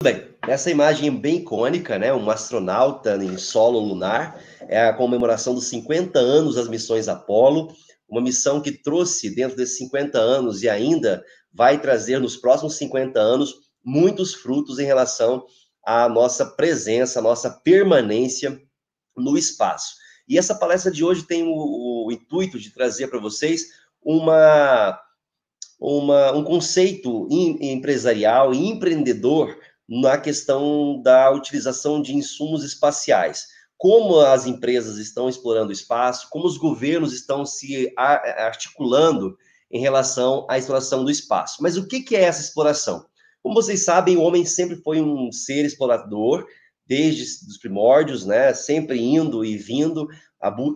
Bem, essa imagem bem icônica, né? Um astronauta em solo lunar, é a comemoração dos 50 anos das missões Apollo, uma missão que trouxe dentro desses 50 anos e ainda vai trazer nos próximos 50 anos muitos frutos em relação à nossa presença, à nossa permanência no espaço. E essa palestra de hoje tem o intuito de trazer para vocês um conceito empresarial e empreendedor na questão da utilização de insumos espaciais. Como as empresas estão explorando o espaço, como os governos estão se articulando em relação à exploração do espaço. Mas o que é essa exploração? Como vocês sabem, o homem sempre foi um ser explorador, desde os primórdios, né? Sempre indo e vindo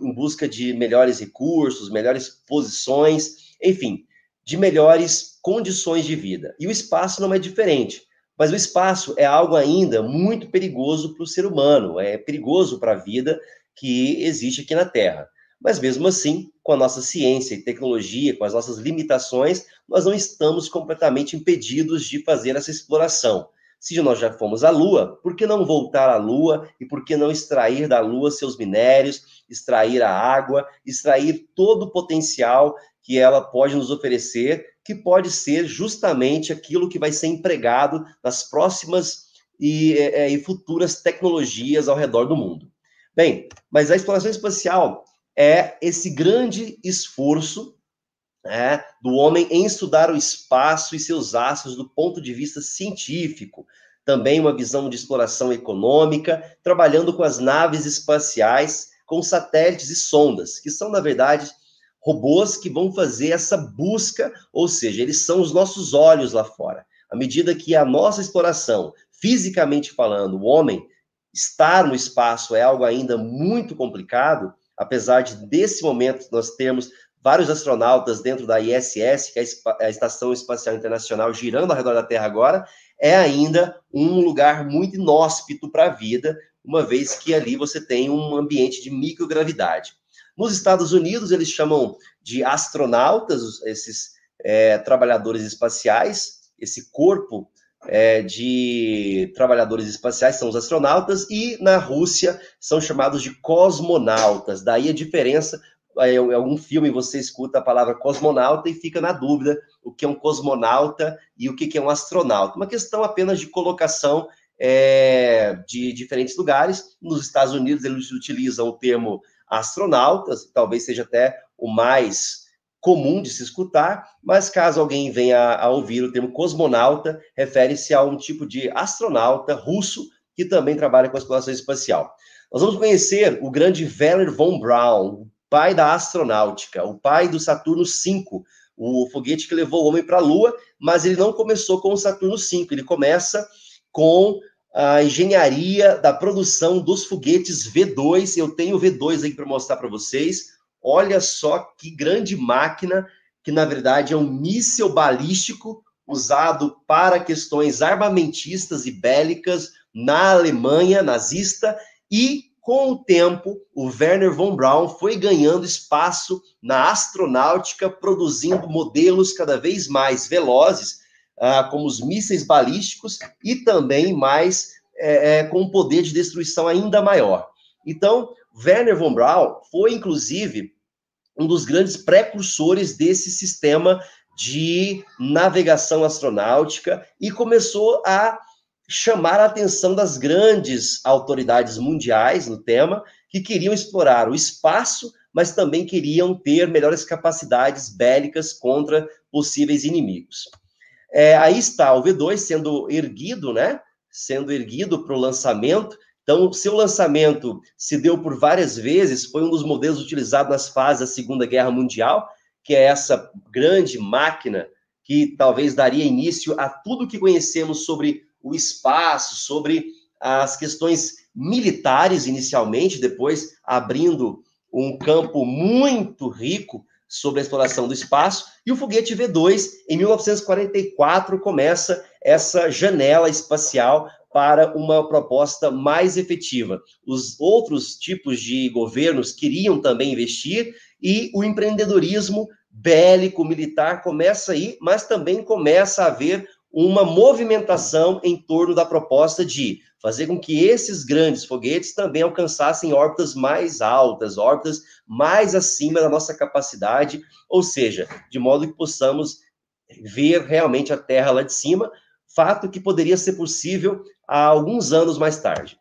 em busca de melhores recursos, melhores posições, enfim, de melhores condições de vida. E o espaço não é diferente. Mas o espaço é algo ainda muito perigoso para o ser humano, é perigoso para a vida que existe aqui na Terra. Mas mesmo assim, com a nossa ciência e tecnologia, com as nossas limitações, nós não estamos completamente impedidos de fazer essa exploração. Se nós já fomos à Lua, por que não voltar à Lua e por que não extrair da Lua seus minérios, extrair a água, extrair todo o potencial que ela pode nos oferecer, que pode ser justamente aquilo que vai ser empregado nas próximas e futuras tecnologias ao redor do mundo. Bem, mas a exploração espacial é esse grande esforço do homem em estudar o espaço e seus astros do ponto de vista científico, também uma visão de exploração econômica, trabalhando com as naves espaciais, com satélites e sondas, que são, na verdade, robôs que vão fazer essa busca, ou seja, eles são os nossos olhos lá fora. À medida que a nossa exploração, fisicamente falando, o homem estar no espaço é algo ainda muito complicado, apesar de, desse momento, nós termos vários astronautas dentro da ISS, que é a Estação Espacial Internacional, girando ao redor da Terra agora, é ainda um lugar muito inóspito para a vida, uma vez que ali você tem um ambiente de microgravidade. Nos Estados Unidos, eles chamam de astronautas, esses trabalhadores espaciais, esse corpo de trabalhadores espaciais são os astronautas, e na Rússia são chamados de cosmonautas. Daí a diferença, em algum filme você escuta a palavra cosmonauta e fica na dúvida o que é um cosmonauta e o que é um astronauta. Uma questão apenas de colocação de diferentes lugares. Nos Estados Unidos, eles utilizam o termo astronautas, talvez seja até o mais comum de se escutar, mas caso alguém venha a ouvir o termo cosmonauta, refere-se a um tipo de astronauta russo que também trabalha com a exploração espacial. Nós vamos conhecer o grande Wernher von Braun, o pai da astronáutica, o pai do Saturno V, o foguete que levou o homem para a Lua, mas ele não começou com o Saturno V, ele começa com a engenharia da produção dos foguetes V2. Eu tenho o V2 aí para mostrar para vocês. Olha só que grande máquina, que na verdade é um míssil balístico usado para questões armamentistas e bélicas na Alemanha nazista, e com o tempo o Wernher von Braun foi ganhando espaço na astronáutica, produzindo modelos cada vez mais velozes, como os mísseis balísticos, e também mais com um poder de destruição ainda maior. Então, Wernher von Braun foi, inclusive, um dos grandes precursores desse sistema de navegação astronáutica e começou a chamar a atenção das grandes autoridades mundiais no tema, que queriam explorar o espaço, mas também queriam ter melhores capacidades bélicas contra possíveis inimigos. Aí está o V2 sendo erguido, né? Sendo erguido para o lançamento. Então, seu lançamento se deu por várias vezes, foi um dos modelos utilizados nas fases da Segunda Guerra Mundial, que é essa grande máquina que talvez daria início a tudo que conhecemos sobre o espaço, sobre as questões militares inicialmente, depois abrindo um campo muito rico sobre a exploração do espaço, e o foguete V2, em 1944, começa essa janela espacial para uma proposta mais efetiva. Os outros tipos de governos queriam também investir, e o empreendedorismo bélico, militar, começa aí, mas também começa a haver uma movimentação em torno da proposta de fazer com que esses grandes foguetes também alcançassem órbitas mais altas, órbitas mais acima da nossa capacidade, ou seja, de modo que possamos ver realmente a Terra lá de cima, fato que poderia ser possível há alguns anos mais tarde.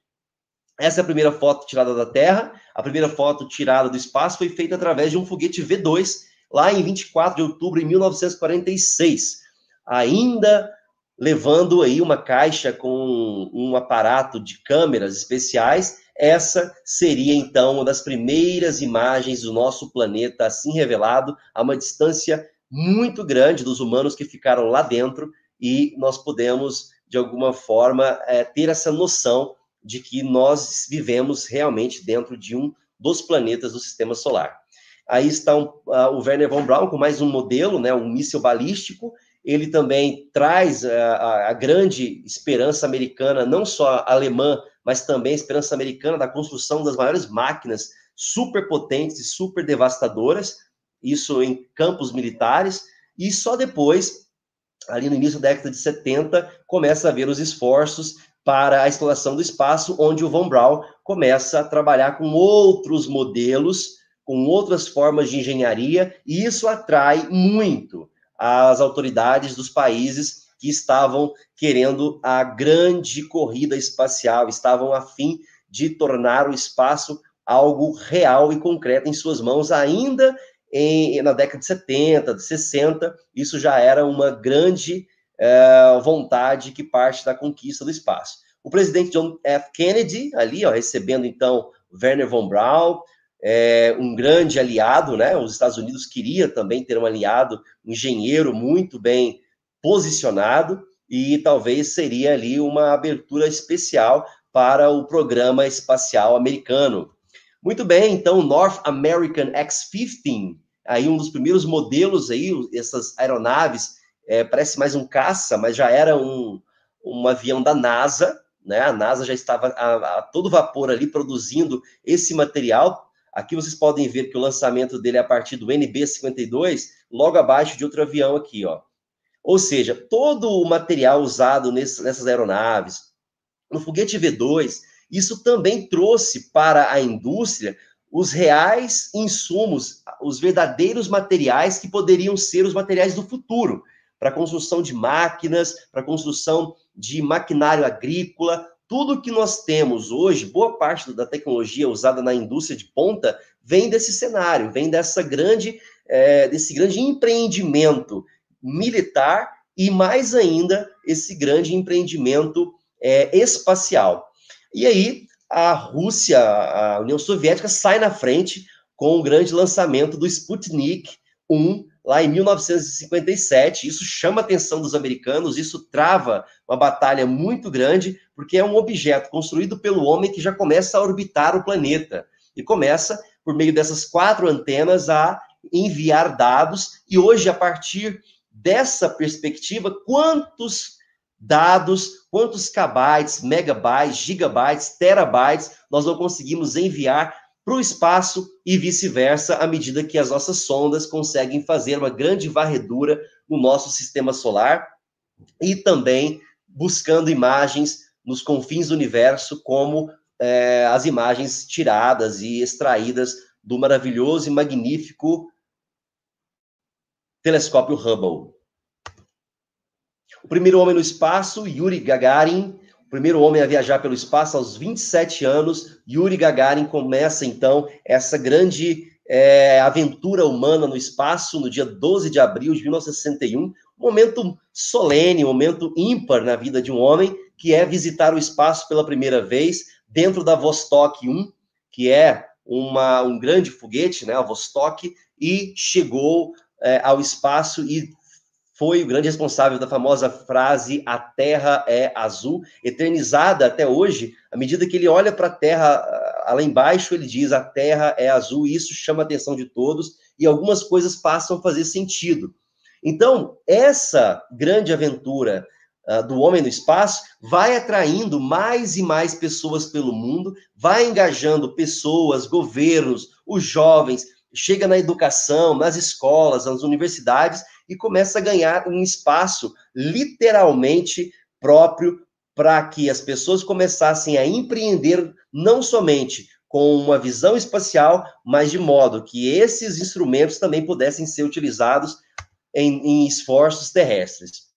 Essa é a primeira foto tirada da Terra. A primeira foto tirada do espaço foi feita através de um foguete V2, lá em 24 de outubro de 1946, ainda levando aí uma caixa com um aparato de câmeras especiais. Essa seria, então, uma das primeiras imagens do nosso planeta assim revelado, a uma distância muito grande dos humanos que ficaram lá dentro, e nós podemos, de alguma forma, ter essa noção de que nós vivemos realmente dentro de um dos planetas do Sistema Solar. Aí está o Wernher von Braun com mais um modelo, né, um míssil balístico. Ele também traz a grande esperança americana, não só alemã, mas também a esperança americana da construção das maiores máquinas superpotentes e super devastadoras, isso em campos militares, e só depois, ali no início da década de 70, começa a haver os esforços para a exploração do espaço, onde o von Braun começa a trabalhar com outros modelos, com outras formas de engenharia, e isso atrai muito as autoridades dos países que estavam querendo a grande corrida espacial, estavam a fim de tornar o espaço algo real e concreto em suas mãos, ainda na década de 70, de 60, isso já era uma grande vontade que parte da conquista do espaço. O presidente John F. Kennedy, ali, ó, recebendo, então, Wernher von Braun, um grande aliado, né? Os Estados Unidos queria também ter um aliado, um engenheiro muito bem posicionado, e talvez seria ali uma abertura especial para o programa espacial americano. Muito bem, então, North American X-15, aí um dos primeiros modelos aí, essas aeronaves, parece mais um caça, mas já era um avião da NASA, né? A NASA já estava a todo vapor ali produzindo esse material. Aqui vocês podem ver que o lançamento dele é a partir do NB-52, logo abaixo de outro avião aqui, ó. Ou seja, todo o material usado nessas aeronaves, no foguete V2, isso também trouxe para a indústria os reais insumos, os verdadeiros materiais que poderiam ser os materiais do futuro, para a construção de máquinas, para a construção de maquinário agrícola. Tudo que nós temos hoje, boa parte da tecnologia usada na indústria de ponta, vem desse cenário, vem desse grande empreendimento militar e, mais ainda, esse grande empreendimento espacial. E aí, a Rússia, a União Soviética, sai na frente com o grande lançamento do Sputnik 1, lá em 1957. Isso chama a atenção dos americanos, isso trava uma batalha muito grande, porque é um objeto construído pelo homem que já começa a orbitar o planeta, e começa, por meio dessas 4 antenas, a enviar dados, e hoje, a partir dessa perspectiva, quantos dados, quantos kbytes, megabytes, gigabytes, terabytes nós não conseguimos enviar para o espaço e vice-versa, à medida que as nossas sondas conseguem fazer uma grande varredura no nosso sistema solar, e também buscando imagens nos confins do universo, como as imagens tiradas e extraídas do maravilhoso e magnífico telescópio Hubble. O primeiro homem no espaço, Yuri Gagarin, o primeiro homem a viajar pelo espaço aos 27 anos, Yuri Gagarin começa, então, essa grande aventura humana no espaço, no dia 12 de abril de 1961, um momento solene, um momento ímpar na vida de um homem, que é visitar o espaço pela primeira vez, dentro da Vostok 1, que é um grande foguete, né, a Vostok, e chegou ao espaço e foi o grande responsável da famosa frase "a Terra é azul", eternizada até hoje. À medida que ele olha para a Terra, lá embaixo, ele diz "a Terra é azul", e isso chama a atenção de todos, e algumas coisas passam a fazer sentido. Então, essa grande aventura do homem no espaço vai atraindo mais e mais pessoas pelo mundo, vai engajando pessoas, governos, os jovens, chega na educação, nas escolas, nas universidades, e começa a ganhar um espaço literalmente próprio para que as pessoas começassem a empreender não somente com uma visão espacial, mas de modo que esses instrumentos também pudessem ser utilizados em esforços terrestres.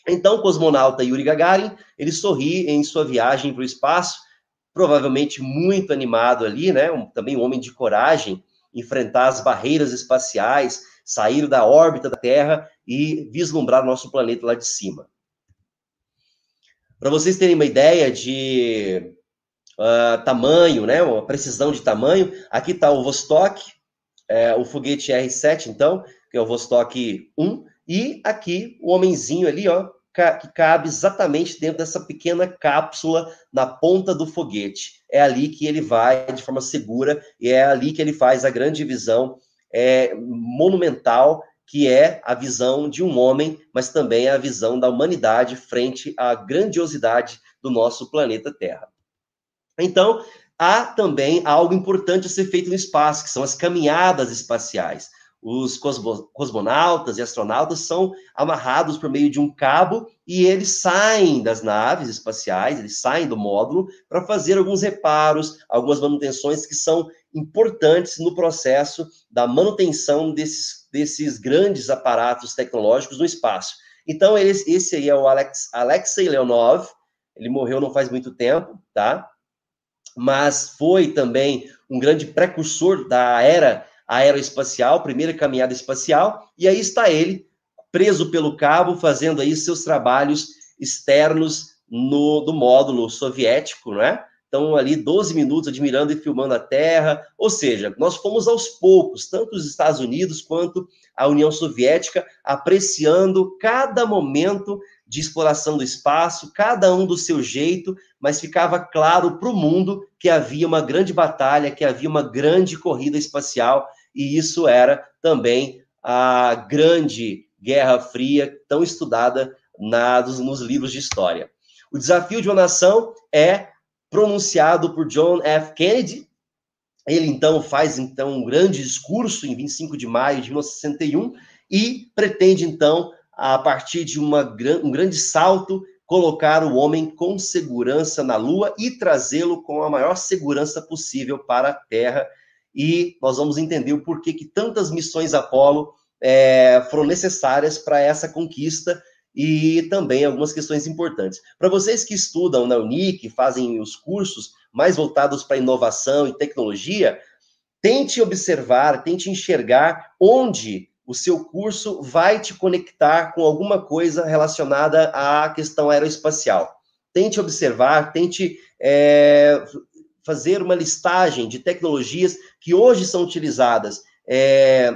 Então, o cosmonauta Yuri Gagarin, ele sorri em sua viagem para o espaço, provavelmente muito animado ali, né? Também um homem de coragem, enfrentar as barreiras espaciais, sair da órbita da Terra e vislumbrar o nosso planeta lá de cima. Para vocês terem uma ideia de tamanho, né? Uma precisão de tamanho, aqui está o Vostok, o foguete R7, então, que é o Vostok 1, e aqui o homenzinho ali, ó, que cabe exatamente dentro dessa pequena cápsula na ponta do foguete. É ali que ele vai de forma segura e é ali que ele faz a grande visão monumental, que é a visão de um homem, mas também a visão da humanidade frente à grandiosidade do nosso planeta Terra. Então, há também algo importante a ser feito no espaço, que são as caminhadas espaciais. Os cosmonautas e astronautas são amarrados por meio de um cabo e eles saem das naves espaciais, eles saem do módulo para fazer alguns reparos, algumas manutenções que são importantes no processo da manutenção desses grandes aparatos tecnológicos no espaço. Então, esse aí é o Alexei Leonov, ele morreu não faz muito tempo, tá? Mas foi também um grande precursor da era aeroespacial, primeira caminhada espacial, e aí está ele, preso pelo cabo, fazendo aí seus trabalhos externos do módulo soviético, né? Então, ali 12 minutos admirando e filmando a Terra, ou seja, nós fomos aos poucos, tanto os Estados Unidos quanto a União Soviética, apreciando cada momento de exploração do espaço, cada um do seu jeito, mas ficava claro para o mundo que havia uma grande batalha, que havia uma grande corrida espacial, e isso era também a grande Guerra Fria, tão estudada nos livros de história. O desafio de uma nação é pronunciado por John F. Kennedy. Ele, então, faz um grande discurso em 25 de maio de 1961 e pretende, então, a partir de um grande salto, colocar o homem com segurança na Lua e trazê-lo com a maior segurança possível para a Terra. E nós vamos entender o porquê que tantas missões Apollo foram necessárias para essa conquista e também algumas questões importantes. Para vocês que estudam na Unic, fazem os cursos mais voltados para inovação e tecnologia, tente observar, tente enxergar onde o seu curso vai te conectar com alguma coisa relacionada à questão aeroespacial. Tente observar, tente fazer uma listagem de tecnologias que hoje são utilizadas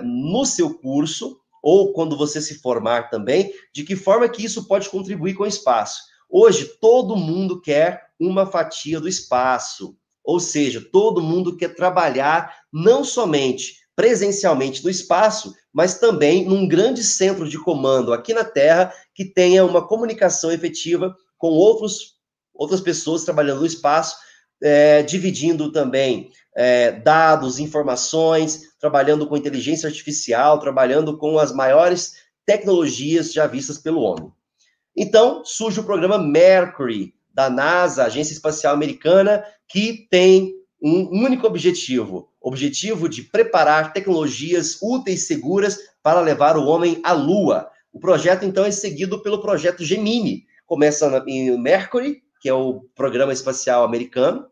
no seu curso, ou quando você se formar também, de que forma que isso pode contribuir com o espaço. Hoje, todo mundo quer uma fatia do espaço, ou seja, todo mundo quer trabalhar não somente presencialmente no espaço, mas também num grande centro de comando aqui na Terra, que tenha uma comunicação efetiva com outras pessoas trabalhando no espaço, dividindo também dados, informações, trabalhando com inteligência artificial, trabalhando com as maiores tecnologias já vistas pelo homem. Então, surge o programa Mercury, da NASA, Agência Espacial Americana, que tem um único objetivo de preparar tecnologias úteis e seguras para levar o homem à Lua. O projeto, então, é seguido pelo projeto Gemini. Começa em Mercury, que é o programa espacial americano,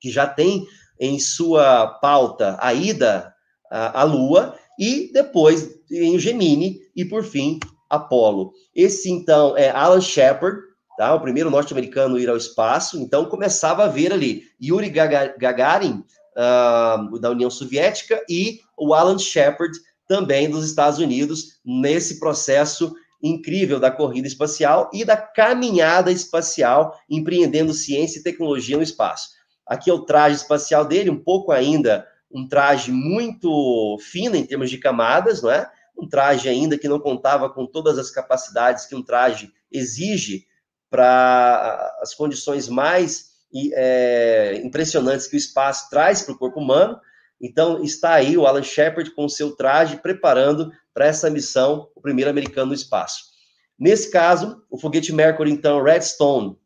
que já tem em sua pauta a ida à Lua, e depois em Gemini, e por fim, Apollo. Esse, então, é Alan Shepard, tá? O primeiro norte-americano a ir ao espaço. Então, começava a ver ali Yuri Gagarin, da União Soviética, e o Alan Shepard, também dos Estados Unidos, nesse processo incrível da corrida espacial e da caminhada espacial, empreendendo ciência e tecnologia no espaço. Aqui é o traje espacial dele, um pouco ainda, um traje muito fino em termos de camadas, não é? Um traje ainda que não contava com todas as capacidades que um traje exige para as condições mais impressionantes que o espaço traz para o corpo humano. Então, está aí o Alan Shepard com o seu traje, preparando para essa missão, o primeiro americano no espaço. Nesse caso, o foguete Mercury, então, Redstone,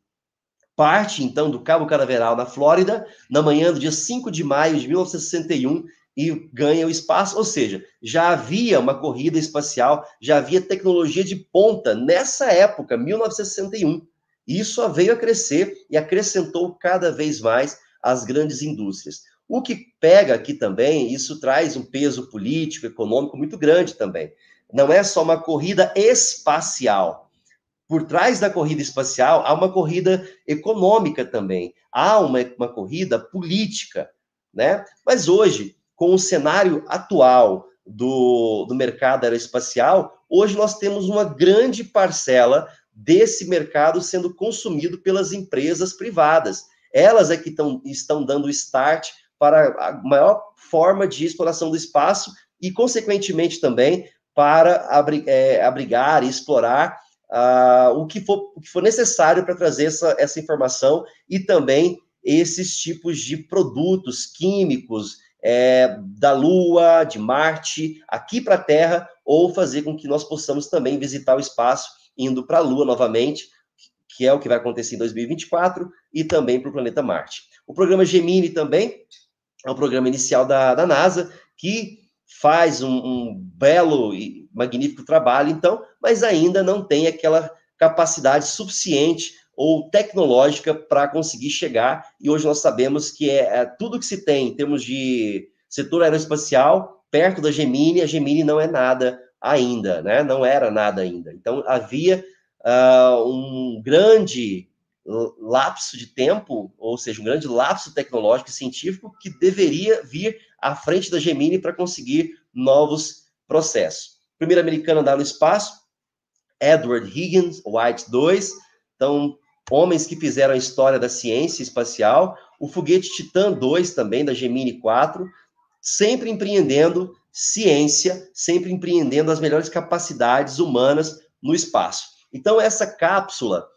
parte, então, do Cabo Canaveral, na Flórida, na manhã do dia 5 de maio de 1961, e ganha o espaço, ou seja, já havia uma corrida espacial, já havia tecnologia de ponta nessa época, 1961. Isso só veio a crescer e acrescentou cada vez mais as grandes indústrias. O que pega aqui também, isso traz um peso político, econômico muito grande também. Não é só uma corrida espacial. Por trás da corrida espacial, há uma corrida econômica também. Há uma corrida política, né? Mas hoje, com o cenário atual do mercado aeroespacial, hoje nós temos uma grande parcela desse mercado sendo consumido pelas empresas privadas. Elas é que estão dando start para a maior forma de exploração do espaço e, consequentemente, também para abrigar e explorar o que for necessário para trazer essa informação e também esses tipos de produtos químicos da Lua, de Marte, aqui para a Terra, ou fazer com que nós possamos também visitar o espaço, indo para a Lua novamente, que é o que vai acontecer em 2024, e também para o planeta Marte. O programa Gemini também é um programa inicial da NASA, que faz um belo e magnífico trabalho, então, mas ainda não tem aquela capacidade suficiente ou tecnológica para conseguir chegar, e hoje nós sabemos que tudo que se tem em termos de setor aeroespacial, perto da Gemini, a Gemini não é nada ainda, né? Não era nada ainda. Então, havia um grande lapso de tempo, ou seja, um grande lapso tecnológico e científico que deveria vir à frente da Gemini para conseguir novos processos. Primeiro americano a andar no espaço, Edward Higgins White II, então, homens que fizeram a história da ciência espacial, o foguete Titan 2 também, da Gemini 4, sempre empreendendo ciência, sempre empreendendo as melhores capacidades humanas no espaço. Então, essa cápsula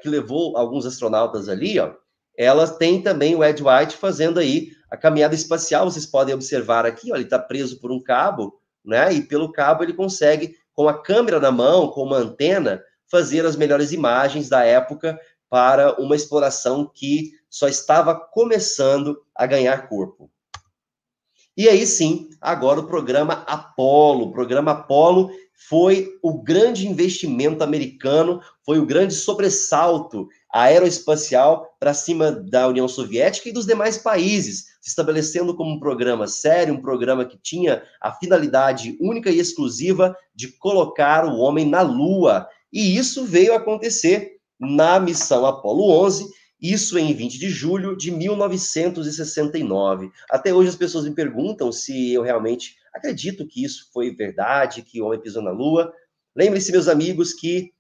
que levou alguns astronautas ali, ó, ela tem também o Ed White fazendo aí a caminhada espacial. Vocês podem observar aqui, ó, ele está preso por um cabo, né? E pelo cabo ele consegue, com a câmera na mão, com uma antena, fazer as melhores imagens da época para uma exploração que só estava começando a ganhar corpo. E aí sim, agora o programa Apollo. O programa Apollo foi o grande investimento americano, foi o grande sobressalto aeroespacial para cima da União Soviética e dos demais países, se estabelecendo como um programa sério, um programa que tinha a finalidade única e exclusiva de colocar o homem na Lua. E isso veio a acontecer na missão Apollo 11, isso em 20 de julho de 1969. Até hoje as pessoas me perguntam se eu realmente acredito que isso foi verdade, que o homem pisou na Lua. Lembrem-se, meus amigos, que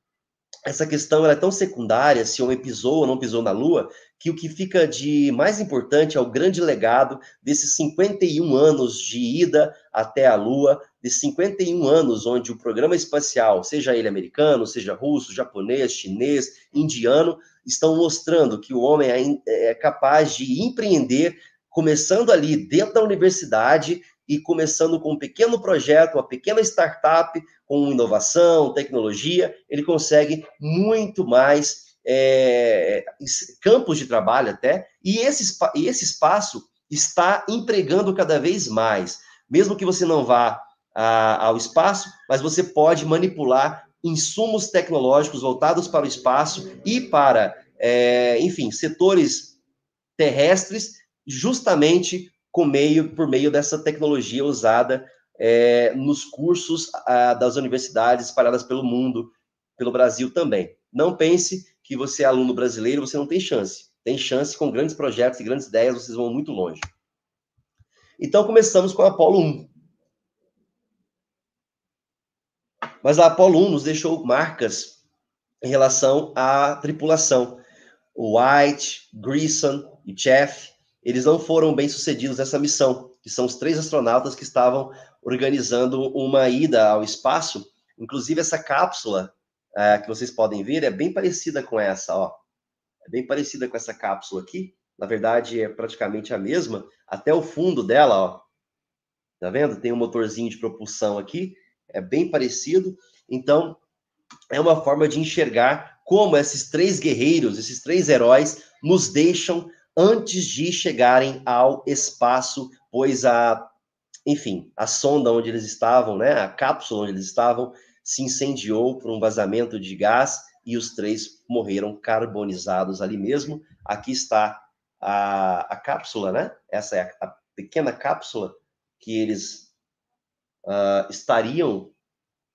essa questão é tão secundária, se o homem pisou ou não pisou na Lua, que o que fica de mais importante é o grande legado desses 51 anos de ida até a Lua, desses 51 anos onde o programa espacial, seja ele americano, seja russo, japonês, chinês, indiano, estão mostrando que o homem é capaz de empreender, começando ali dentro da universidade e começando com um pequeno projeto, uma pequena startup, com inovação, tecnologia, ele consegue muito mais campos de trabalho até, e esse espaço está empregando cada vez mais. Mesmo que você não vá ao espaço, mas você pode manipular insumos tecnológicos voltados para o espaço e para, enfim, setores terrestres, justamente por meio dessa tecnologia usada nos cursos das universidades espalhadas pelo mundo, pelo Brasil também. Não pense que você é aluno brasileiro, você não tem chance. Tem chance com grandes projetos e grandes ideias, vocês vão muito longe. Então, começamos com a Apollo 1. Mas a Apollo 1 nos deixou marcas em relação à tripulação. O White, Grissom e Jeff, eles não foram bem sucedidos nessa missão, que são os 3 astronautas que estavam organizando uma ida ao espaço. Inclusive, essa cápsula que vocês podem ver é bem parecida com essa, ó. É bem parecida com essa cápsula aqui, Na verdade, é praticamente a mesma. Até o fundo dela, ó. Tá vendo? Tem um motorzinho de propulsão aqui. É bem parecido. Então, é uma forma de enxergar como esses três guerreiros, esses três heróis, nos deixam antes de chegarem ao espaço, pois enfim, a sonda onde eles estavam, né, a cápsula onde eles estavam, se incendiou por um vazamento de gás e os três morreram carbonizados ali mesmo. Aqui está a cápsula, né? Essa é a pequena cápsula que eles estariam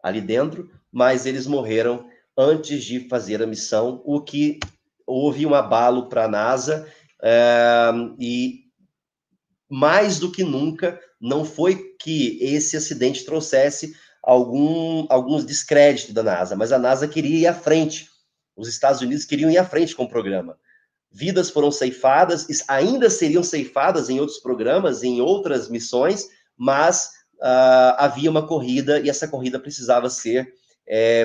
ali dentro, mas eles morreram antes de fazer a missão, o que houve um abalo para a NASA e mais do que nunca não foi que esse acidente trouxesse alguns descréditos da NASA, mas a NASA queria ir à frente. Os Estados Unidos queriam ir à frente com o programa. Vidas foram ceifadas, ainda seriam ceifadas em outros programas, em outras missões, mas havia uma corrida e essa corrida precisava ser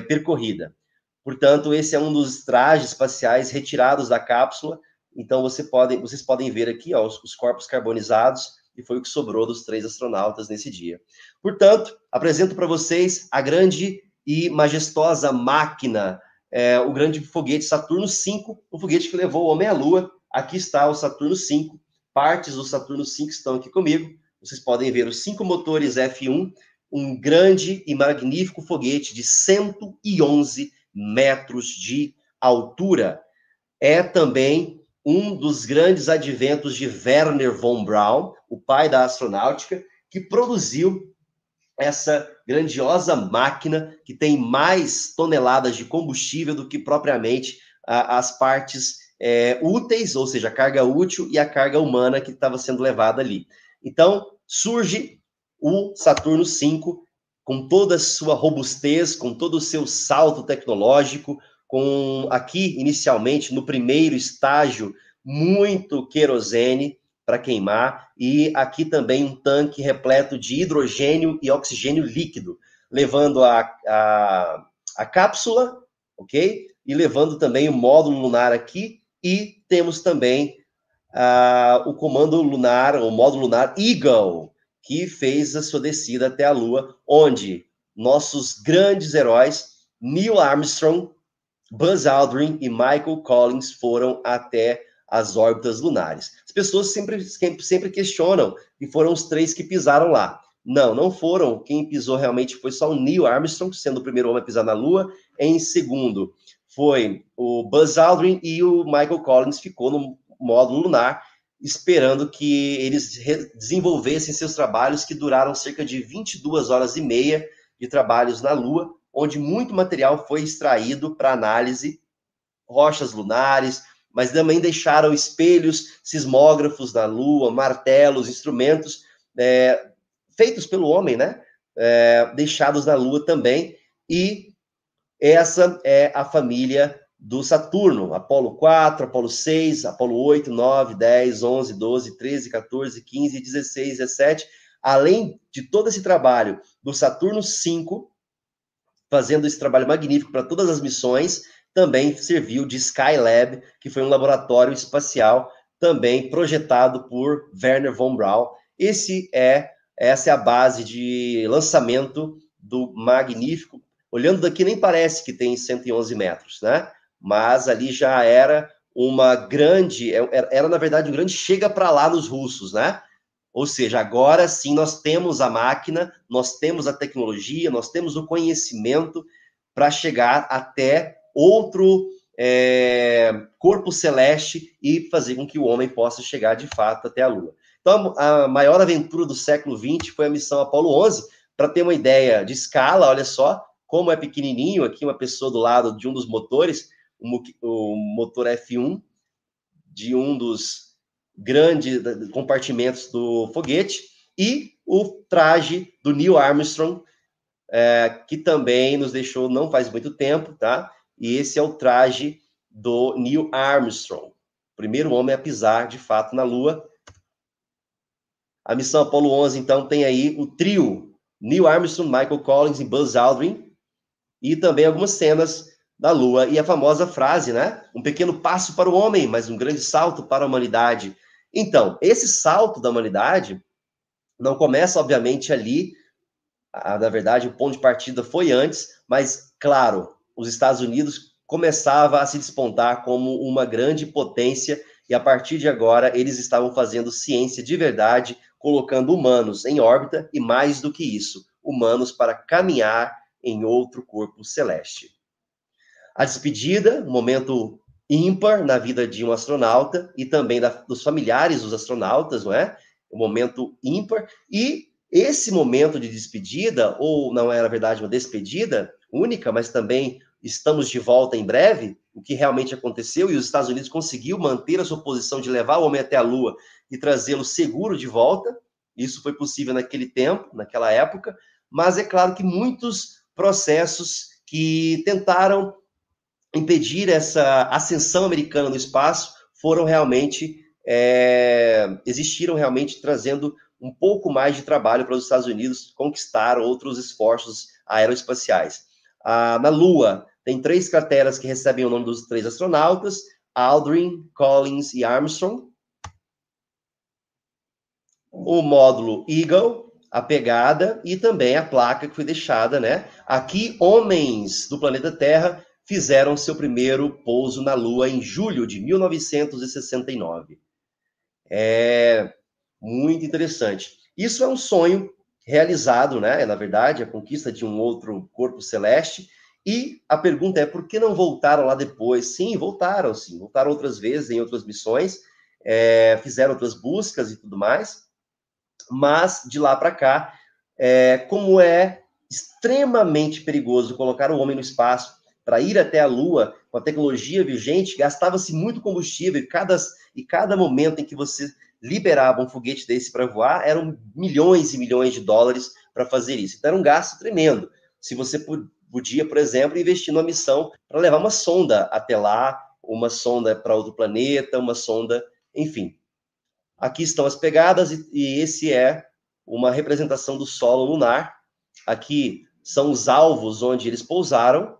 percorrida. Portanto, esse é um dos trajes espaciais retirados da cápsula. Então, vocês podem ver aqui ó, os corpos carbonizados, e foi o que sobrou dos três astronautas nesse dia. Portanto, apresento para vocês a grande e majestosa máquina, o grande foguete Saturno V, o foguete que levou o homem à Lua. Aqui está o Saturno V, partes do Saturno V estão aqui comigo. Vocês podem ver os 5 motores F1, um grande e magnífico foguete de 111 metros de altura. É também um dos grandes adventos de Wernher von Braun, o pai da astronáutica, que produziu essa grandiosa máquina que tem mais toneladas de combustível do que propriamente as partes úteis, ou seja, a carga útil e a carga humana que estava sendo levada ali. Então, surge o Saturno V com toda a sua robustez, com todo o seu salto tecnológico, com aqui, inicialmente, no primeiro estágio, muito querosene para queimar, e aqui também um tanque repleto de hidrogênio e oxigênio líquido, levando a cápsula, ok? E levando também o módulo lunar aqui, e temos também o comando lunar, o módulo lunar Eagle, que fez a sua descida até a Lua, onde nossos grandes heróis, Neil Armstrong, Buzz Aldrin e Michael Collins foram até as órbitas lunares. As pessoas sempre questionam e foram os três que pisaram lá. Não, não foram. Quem pisou realmente foi só o Neil Armstrong, sendo o primeiro homem a pisar na Lua. Em segundo, foi o Buzz Aldrin e o Michael Collins ficou no módulo lunar, esperando que eles desenvolvessem seus trabalhos que duraram cerca de 22 horas e meia de trabalhos na Lua, onde muito material foi extraído para análise, rochas lunares, mas também deixaram espelhos sismógrafos na Lua, martelos, instrumentos feitos pelo homem, né? Deixados na Lua também. E essa é a família do Saturno, Apolo 4, Apolo 6, Apolo 8, 9, 10, 11, 12, 13, 14, 15, 16, 17. Além de todo esse trabalho do Saturno 5, fazendo esse trabalho magnífico para todas as missões, também serviu de Skylab, que foi um laboratório espacial também projetado por Wernher von Braun. Essa é a base de lançamento do magnífico. Olhando daqui nem parece que tem 111 metros, né? Mas ali já era uma grande, era na verdade um grande chega para lá nos russos, né? Ou seja, agora sim nós temos a máquina, nós temos a tecnologia, nós temos o conhecimento para chegar até outro corpo celeste e fazer com que o homem possa chegar de fato até a Lua. Então, a maior aventura do século XX foi a missão Apollo 11. Para ter uma ideia de escala, olha só como é pequenininho, aqui uma pessoa do lado de um dos motores, o motor F1, de um dos grandes compartimentos do foguete, e o traje do Neil Armstrong, que também nos deixou não faz muito tempo, tá? E esse é o traje do Neil Armstrong, primeiro homem a pisar, de fato, na Lua. A missão Apollo 11, então, tem aí o trio Neil Armstrong, Michael Collins e Buzz Aldrin, e também algumas cenas da Lua. E a famosa frase, né? Um pequeno passo para o homem, mas um grande salto para a humanidade. Então, esse salto da humanidade não começa, obviamente, ali. Na verdade, o ponto de partida foi antes, mas, claro, os Estados Unidos começava a se despontar como uma grande potência e, a partir de agora, eles estavam fazendo ciência de verdade, colocando humanos em órbita e, mais do que isso, humanos para caminhar em outro corpo celeste. A despedida, um momento ímpar na vida de um astronauta e também dos familiares dos astronautas, não é? Um momento ímpar. E esse momento de despedida, ou não era, na verdade, uma despedida única, mas também estamos de volta em breve, o que realmente aconteceu, e os Estados Unidos conseguiu manter a sua posição de levar o homem até a Lua e trazê-lo seguro de volta. Isso foi possível naquele tempo, naquela época, mas é claro que muitos processos que tentaram impedir essa ascensão americana no espaço foram realmente, existiram realmente trazendo um pouco mais de trabalho para os Estados Unidos conquistar outros esforços aeroespaciais. Na Lua, tem 3 crateras que recebem o nome dos 3 astronautas, Aldrin, Collins e Armstrong. O módulo Eagle, a pegada e também a placa que foi deixada, né? Aqui, homens do planeta Terra fizeram seu primeiro pouso na Lua em julho de 1969. É muito interessante. Isso é um sonho realizado, né? Na verdade, a conquista de um outro corpo celeste. E a pergunta é, por que não voltaram lá depois? Sim, voltaram outras vezes em outras missões, fizeram outras buscas e tudo mais. Mas, de lá para cá, como é extremamente perigoso colocar o homem no espaço para ir até a Lua, com a tecnologia vigente, gastava-se muito combustível, e cada momento em que você liberava um foguete desse para voar, eram milhões e milhões de dólares para fazer isso. Então, era um gasto tremendo. Se você podia, por exemplo, investir numa missão para levar uma sonda até lá, uma sonda para outro planeta, uma sonda, enfim. Aqui estão as pegadas, e esse é uma representação do solo lunar. Aqui são os alvos onde eles pousaram,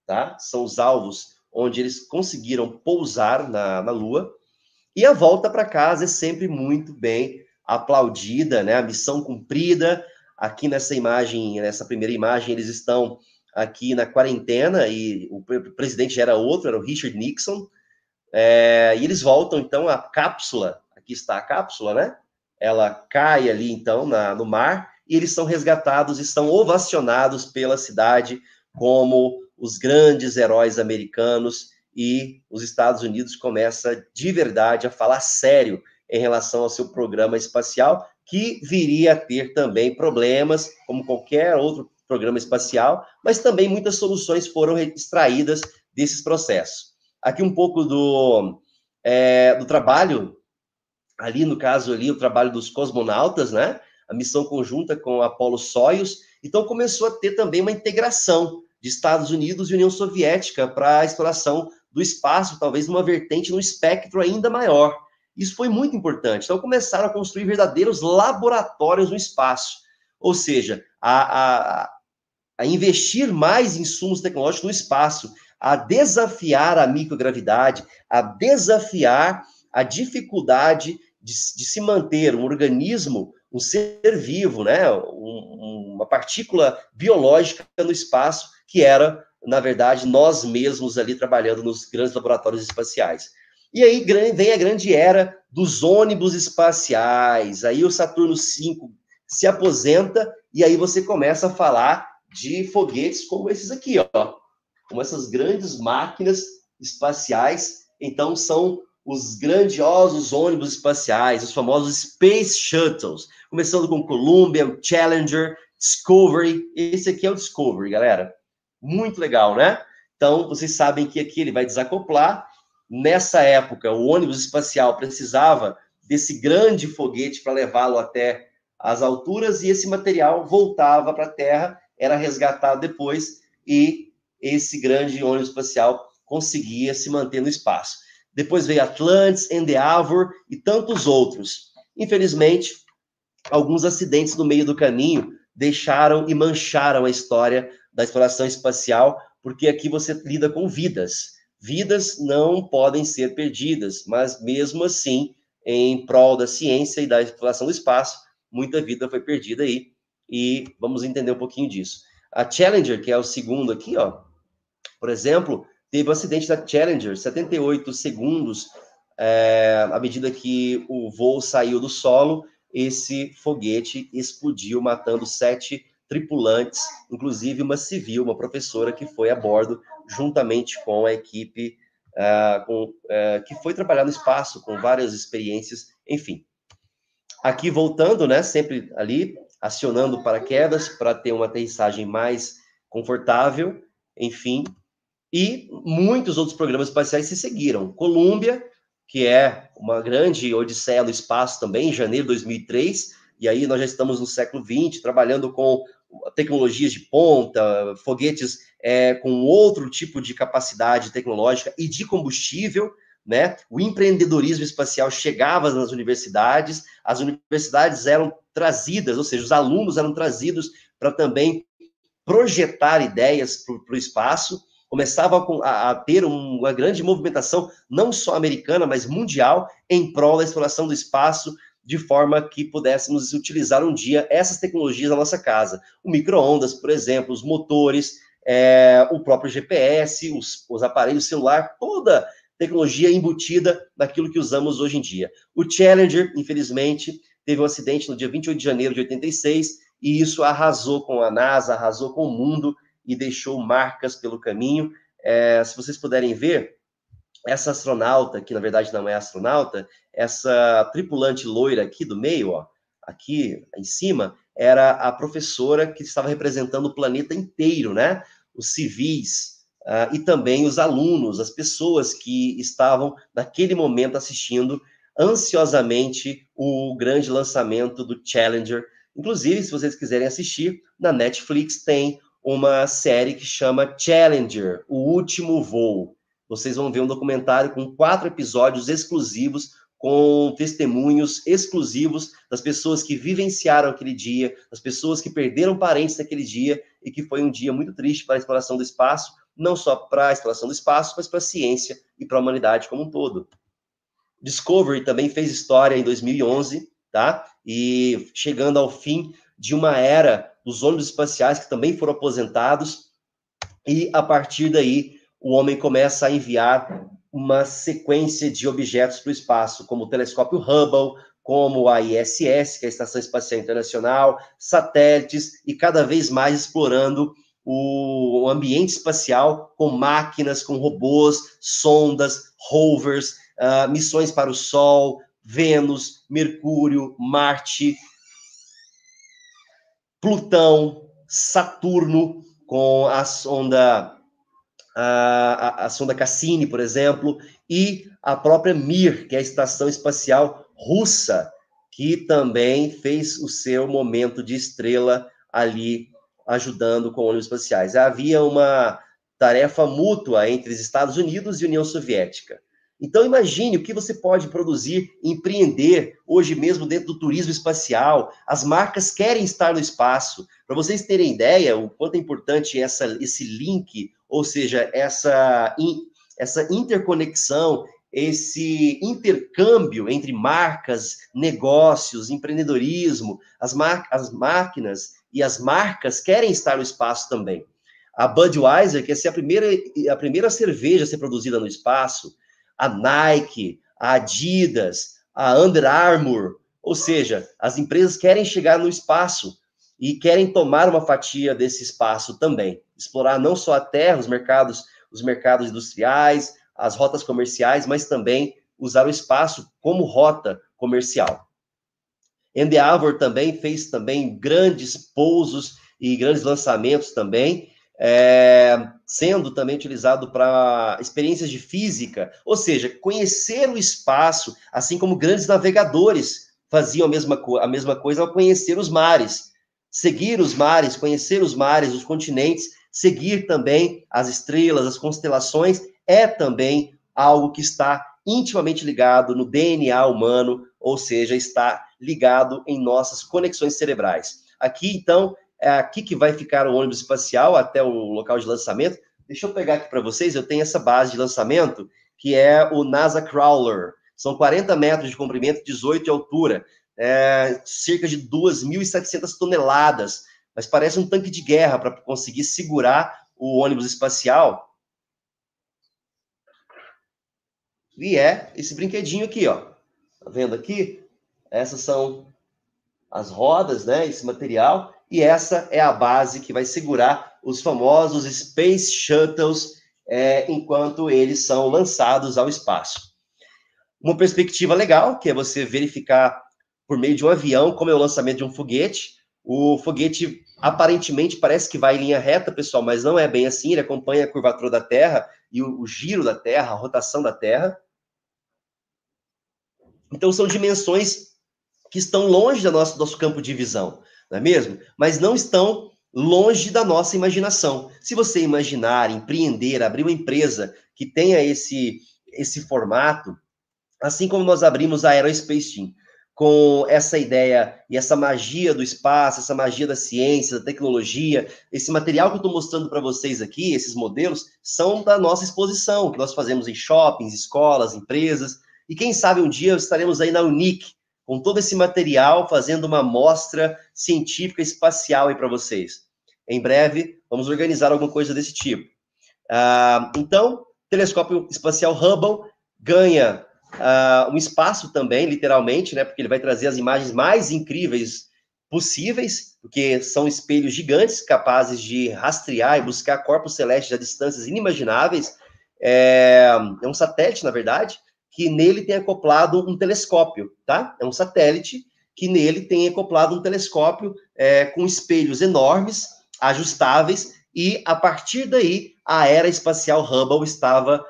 tá? São os alvos onde eles conseguiram pousar na Lua. E a volta para casa é sempre muito bem aplaudida, né? A missão cumprida. Aqui nessa imagem, nessa primeira imagem, eles estão aqui na quarentena, e o presidente já era outro, era o Richard Nixon. E eles voltam, então, a cápsula, aqui está a cápsula, né? Ela cai ali, então, no mar, e eles são resgatados e são ovacionados pela cidade como os grandes heróis americanos, e os Estados Unidos começa de verdade a falar sério em relação ao seu programa espacial, que viria a ter também problemas, como qualquer outro programa espacial, mas também muitas soluções foram extraídas desses processos. Aqui um pouco do trabalho, ali no caso ali, o trabalho dos cosmonautas, né? A missão conjunta com a Apollo-Soyuz. Então começou a ter também uma integração de Estados Unidos e União Soviética para a exploração do espaço, talvez numa vertente, num espectro ainda maior. Isso foi muito importante. Então começaram a construir verdadeiros laboratórios no espaço, ou seja, a investir mais em insumos tecnológicos no espaço, a desafiar a microgravidade, a desafiar a dificuldade de se manter um organismo, um ser vivo, né? Uma partícula biológica no espaço, que era, na verdade, nós mesmos ali trabalhando nos grandes laboratórios espaciais. E aí vem a grande era dos ônibus espaciais. Aí o Saturno V se aposenta, e aí você começa a falar de foguetes como esses aqui, ó, como essas grandes máquinas espaciais. Então, são os grandiosos ônibus espaciais, os famosos Space Shuttles, começando com Columbia, Challenger, Discovery. Esse aqui é o Discovery, galera. Muito legal, né? Então, vocês sabem que aqui ele vai desacoplar. Nessa época, o ônibus espacial precisava desse grande foguete para levá-lo até as alturas, e esse material voltava para a Terra, era resgatado depois, e esse grande ônibus espacial conseguia se manter no espaço. Depois veio Atlantis, Endeavour e tantos outros. Infelizmente, alguns acidentes no meio do caminho deixaram e mancharam a história da exploração espacial, porque aqui você lida com vidas. Vidas não podem ser perdidas, mas mesmo assim, em prol da ciência e da exploração do espaço, muita vida foi perdida aí, e vamos entender um pouquinho disso. A Challenger, que é o segundo aqui, ó, por exemplo, teve um acidente da Challenger, 78 segundos, à medida que o voo saiu do solo, esse foguete explodiu, matando 7 tripulantes, inclusive uma civil, uma professora que foi a bordo, juntamente com a equipe que foi trabalhar no espaço, com várias experiências, enfim. Aqui voltando, né, sempre ali, acionando paraquedas para ter uma aterrissagem mais confortável, enfim, e muitos outros programas espaciais se seguiram. Columbia, que é uma grande odisseia no espaço também, em janeiro de 2003, e aí nós já estamos no século XX, trabalhando com tecnologias de ponta, foguetes com outro tipo de capacidade tecnológica e de combustível, né? O empreendedorismo espacial chegava nas universidades, as universidades eram trazidas, ou seja, os alunos eram trazidos para também projetar ideias para o espaço, começava a ter uma grande movimentação, não só americana, mas mundial, em prol da exploração do espaço, de forma que pudéssemos utilizar um dia essas tecnologias na nossa casa. O micro-ondas, por exemplo, os motores, o próprio GPS, os aparelhos celular, toda tecnologia embutida naquilo que usamos hoje em dia. O Challenger, infelizmente, teve um acidente no dia 28 de janeiro de 86, e isso arrasou com a NASA, arrasou com o mundo e deixou marcas pelo caminho. Se vocês puderem ver, essa astronauta, que na verdade não é astronauta, essa tripulante loira aqui do meio, ó, aqui em cima, era a professora que estava representando o planeta inteiro, né? Os civis, e também os alunos, as pessoas que estavam, naquele momento, assistindo ansiosamente o grande lançamento do Challenger. Inclusive, se vocês quiserem assistir, na Netflix tem uma série que chama Challenger, O Último Voo. Vocês vão ver um documentário com 4 episódios exclusivos, com testemunhos exclusivos das pessoas que vivenciaram aquele dia, das pessoas que perderam parentes naquele dia, e que foi um dia muito triste para a exploração do espaço, não só para a exploração do espaço, mas para a ciência e para a humanidade como um todo. Discovery também fez história em 2011, tá? E chegando ao fim de uma era dos ônibus espaciais que também foram aposentados, e a partir daí o homem começa a enviar uma sequência de objetos para o espaço, como o telescópio Hubble, como a ISS, que é a Estação Espacial Internacional, satélites, e cada vez mais explorando o ambiente espacial com máquinas, com robôs, sondas, rovers, missões para o Sol, Vênus, Mercúrio, Marte, Plutão, Saturno, com a sonda Cassini, por exemplo, e a própria Mir, que é a Estação Espacial Russa, que também fez o seu momento de estrela ali, ajudando com ônibus espaciais. Havia uma tarefa mútua entre os Estados Unidos e a União Soviética. Então, imagine o que você pode produzir, empreender, hoje mesmo dentro do turismo espacial. As marcas querem estar no espaço. Para vocês terem ideia, o quanto é importante esse link, ou seja, essa interconexão, esse intercâmbio entre marcas, negócios, empreendedorismo, as máquinas e as marcas querem estar no espaço também. A Budweiser quer ser a primeira cerveja a ser produzida no espaço, a Nike, a Adidas, a Under Armour, ou seja, as empresas querem chegar no espaço e querem tomar uma fatia desse espaço também, explorar não só a terra, os mercados industriais, as rotas comerciais, mas também usar o espaço como rota comercial. Endeavor também fez também grandes pousos e grandes lançamentos também, sendo também utilizado para experiências de física, ou seja, conhecer o espaço, assim como grandes navegadores faziam a mesma coisa ao conhecer os mares. Seguir os mares, conhecer os mares, os continentes, seguir também as estrelas, as constelações, é também algo que está intimamente ligado no DNA humano, ou seja, está ligado em nossas conexões cerebrais. Aqui, então, é aqui que vai ficar o ônibus espacial até o local de lançamento. Deixa eu pegar aqui para vocês, eu tenho essa base de lançamento, que é o NASA Crawler. São 40 metros de comprimento, 18 de altura, cerca de 2.700 toneladas, mas parece um tanque de guerra para conseguir segurar o ônibus espacial. E é esse brinquedinho aqui, ó. Tá vendo aqui? Essas são as rodas, né? Esse material. E essa é a base que vai segurar os famosos Space Shuttles enquanto eles são lançados ao espaço. Uma perspectiva legal, que é você verificar por meio de um avião como é o lançamento de um foguete. O foguete aparentemente parece que vai em linha reta, pessoal, mas não é bem assim. Ele acompanha a curvatura da Terra e o giro da Terra, a rotação da Terra. Então, são dimensões que estão longe do nosso campo de visão, não é mesmo? Mas não estão longe da nossa imaginação. Se você imaginar, empreender, abrir uma empresa que tenha esse formato, assim como nós abrimos a Aerospace Team, com essa ideia e essa magia do espaço, essa magia da ciência, da tecnologia, esse material que eu estou mostrando para vocês aqui, esses modelos, são da nossa exposição, que nós fazemos em shoppings, escolas, empresas, e quem sabe um dia estaremos aí na Unic, com todo esse material, fazendo uma mostra científica espacial aí para vocês. Em breve, vamos organizar alguma coisa desse tipo. Então, o telescópio espacial Hubble ganha um espaço também, literalmente, né? Porque ele vai trazer as imagens mais incríveis possíveis, porque são espelhos gigantes capazes de rastrear e buscar corpos celestes a distâncias inimagináveis. É um satélite, na verdade, que nele tem acoplado um telescópio, tá? É um satélite que nele tem acoplado um telescópio com espelhos enormes, ajustáveis, e a partir daí a era espacial Hubble estava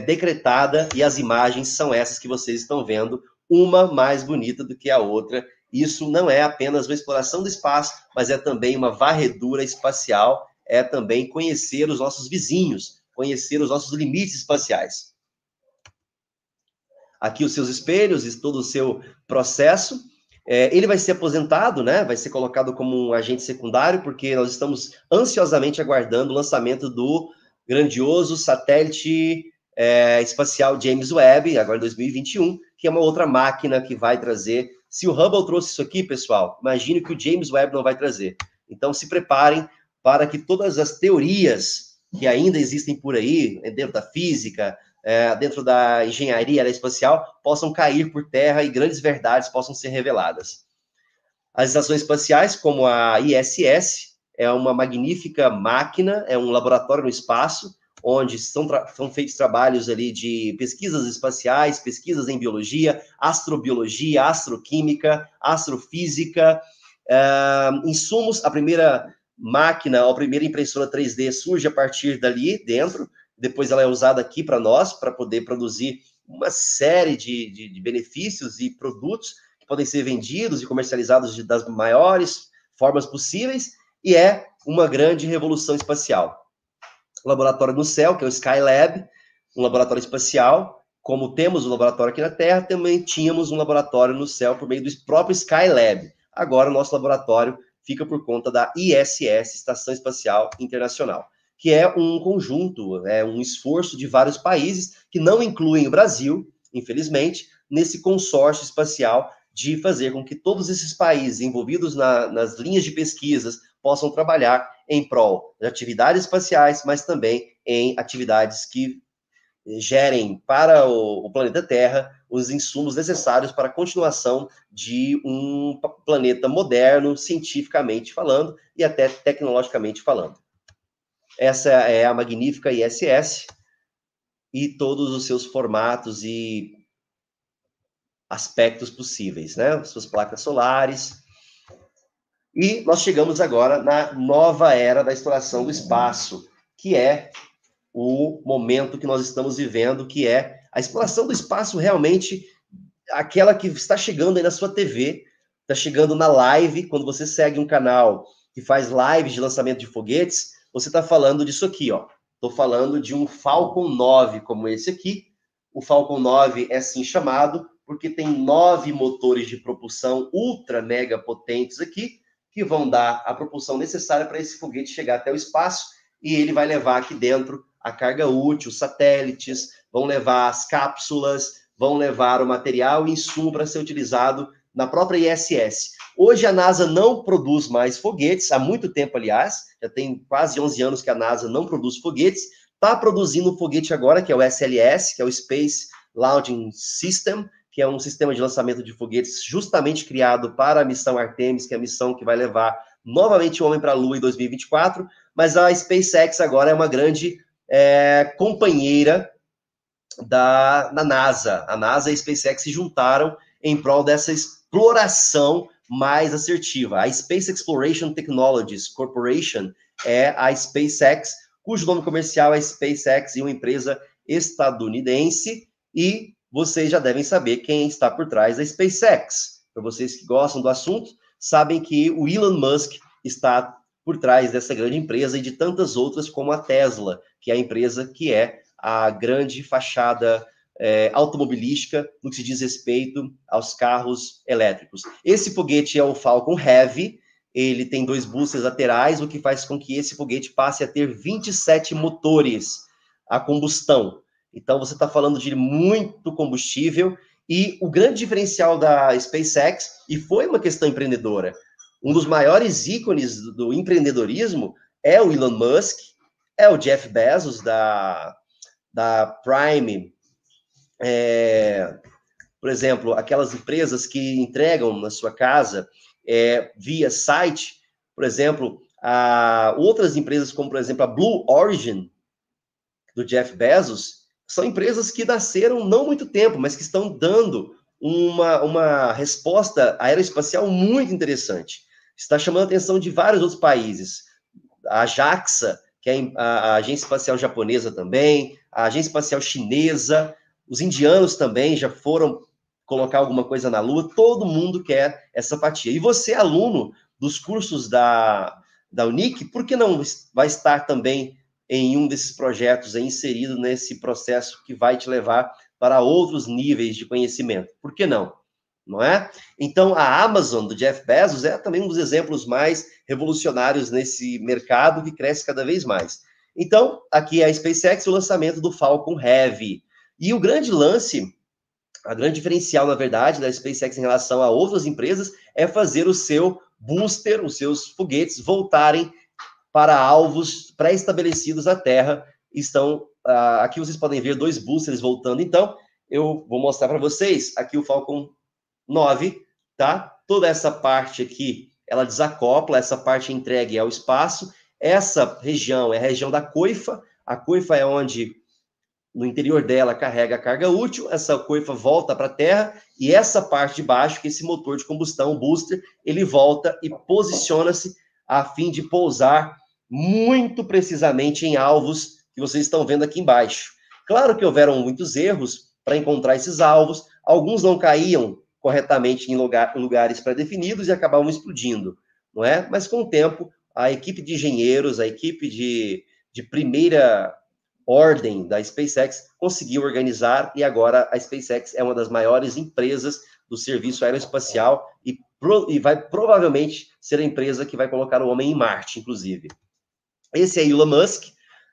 decretada, e as imagens são essas que vocês estão vendo, uma mais bonita do que a outra. Isso não é apenas uma exploração do espaço, mas é também uma varredura espacial, é também conhecer os nossos vizinhos, conhecer os nossos limites espaciais. Aqui os seus espelhos e todo o seu processo. Ele vai ser aposentado, né? Vai ser colocado como um agente secundário, porque nós estamos ansiosamente aguardando o lançamento do grandioso satélite espacial James Webb, agora em 2021, que é uma outra máquina que vai trazer. Se o Hubble trouxe isso aqui, pessoal, imagine que o James Webb não vai trazer. Então, se preparem para que todas as teorias que ainda existem por aí, dentro da física, dentro da engenharia aeroespacial, possam cair por terra e grandes verdades possam ser reveladas. As estações espaciais, como a ISS, é uma magnífica máquina, é um laboratório no espaço, onde são feitos trabalhos ali de pesquisas espaciais, pesquisas em biologia, astrobiologia, astroquímica, astrofísica, insumos. A primeira máquina, a primeira impressora 3D surge a partir dali dentro, depois ela é usada aqui para nós, para poder produzir uma série de benefícios e produtos que podem ser vendidos e comercializados das maiores formas possíveis, e é uma grande revolução espacial. O laboratório no céu, que é o Skylab, um laboratório espacial, como temos um laboratório aqui na Terra, também tínhamos um laboratório no céu por meio do próprio Skylab. Agora o nosso laboratório fica por conta da ISS, Estação Espacial Internacional, que é um conjunto, um esforço de vários países, que não incluem o Brasil, infelizmente, nesse consórcio espacial de fazer com que todos esses países envolvidos nas linhas de pesquisas possam trabalhar em prol de atividades espaciais, mas também em atividades que gerem para o planeta Terra os insumos necessários para a continuação de um planeta moderno, cientificamente falando, e até tecnologicamente falando. Essa é a magnífica ISS e todos os seus formatos e aspectos possíveis, né? Suas placas solares. E nós chegamos agora na nova era da exploração do espaço, que é o momento que nós estamos vivendo, que é a exploração do espaço realmente, aquela que está chegando aí na sua TV, está chegando na live, quando você segue um canal que faz lives de lançamento de foguetes, você está falando disso aqui, ó. Estou falando de um Falcon 9 como esse aqui. O Falcon 9 é assim chamado porque tem 9 motores de propulsão ultra mega potentes aqui, que vão dar a propulsão necessária para esse foguete chegar até o espaço e ele vai levar aqui dentro a carga útil, satélites, vão levar as cápsulas, vão levar o material e insumo para ser utilizado na própria ISS. Hoje a NASA não produz mais foguetes, há muito tempo, aliás, já tem quase 11 anos que a NASA não produz foguetes, está produzindo um foguete agora, que é o SLS, que é o Space Launching System, que é um sistema de lançamento de foguetes justamente criado para a missão Artemis, que é a missão que vai levar novamente o homem para a Lua em 2024, mas a SpaceX agora é uma grande companheira da NASA. A NASA e a SpaceX se juntaram em prol dessa exploração mais assertiva. A Space Exploration Technologies Corporation é a SpaceX, cujo nome comercial é SpaceX, e uma empresa estadunidense, e vocês já devem saber quem está por trás da SpaceX. Para vocês que gostam do assunto, sabem que o Elon Musk está por trás dessa grande empresa e de tantas outras, como a Tesla, que é a empresa que é a grande fachada automobilística no que se diz respeito aos carros elétricos. Esse foguete é o Falcon Heavy, ele tem 2 boosters laterais, o que faz com que esse foguete passe a ter 27 motores a combustão. Então, você está falando de muito combustível, e o grande diferencial da SpaceX, e foi uma questão empreendedora, um dos maiores ícones do empreendedorismo é o Elon Musk, é o Jeff Bezos, da Prime, por exemplo, aquelas empresas que entregam na sua casa via site, por exemplo, outras empresas como, por exemplo, a Blue Origin, do Jeff Bezos, são empresas que nasceram não há muito tempo, mas que estão dando uma resposta aeroespacial muito interessante. Está chamando a atenção de vários outros países. A JAXA, que é a Agência Espacial Japonesa também, a Agência Espacial Chinesa, os indianos também já foram colocar alguma coisa na Lua, todo mundo quer essa fatia. E você, aluno dos cursos da Unic, por que não vai estar também em um desses projetos aí, inserido nesse processo que vai te levar para outros níveis de conhecimento? Por que não? Não é? Então, a Amazon, do Jeff Bezos, é também um dos exemplos mais revolucionários nesse mercado que cresce cada vez mais. Então, aqui é a SpaceX, o lançamento do Falcon Heavy. E o grande lance, a grande diferencial, na verdade, da SpaceX em relação a outras empresas é fazer o seu booster, os seus foguetes, voltarem para alvos pré-estabelecidos à Terra. Estão, aqui vocês podem ver 2 boosters voltando. Então, eu vou mostrar para vocês aqui o Falcon 9, tá? Toda essa parte aqui, ela desacopla, essa parte é entregue ao espaço. Essa região é a região da coifa. A coifa é onde, no interior dela, carrega a carga útil. Essa coifa volta para a Terra, e essa parte de baixo, que é esse motor de combustão, o booster, ele volta e posiciona-se a fim de pousar muito precisamente em alvos que vocês estão vendo aqui embaixo. Claro que houveram muitos erros para encontrar esses alvos, alguns não caíam corretamente em lugares pré-definidos e acabavam explodindo, não é? Mas com o tempo, a equipe de engenheiros, a equipe de primeira ordem da SpaceX conseguiu organizar, e agora a SpaceX é uma das maiores empresas do serviço aeroespacial e vai provavelmente ser a empresa que vai colocar o homem em Marte, inclusive. Esse é Elon Musk,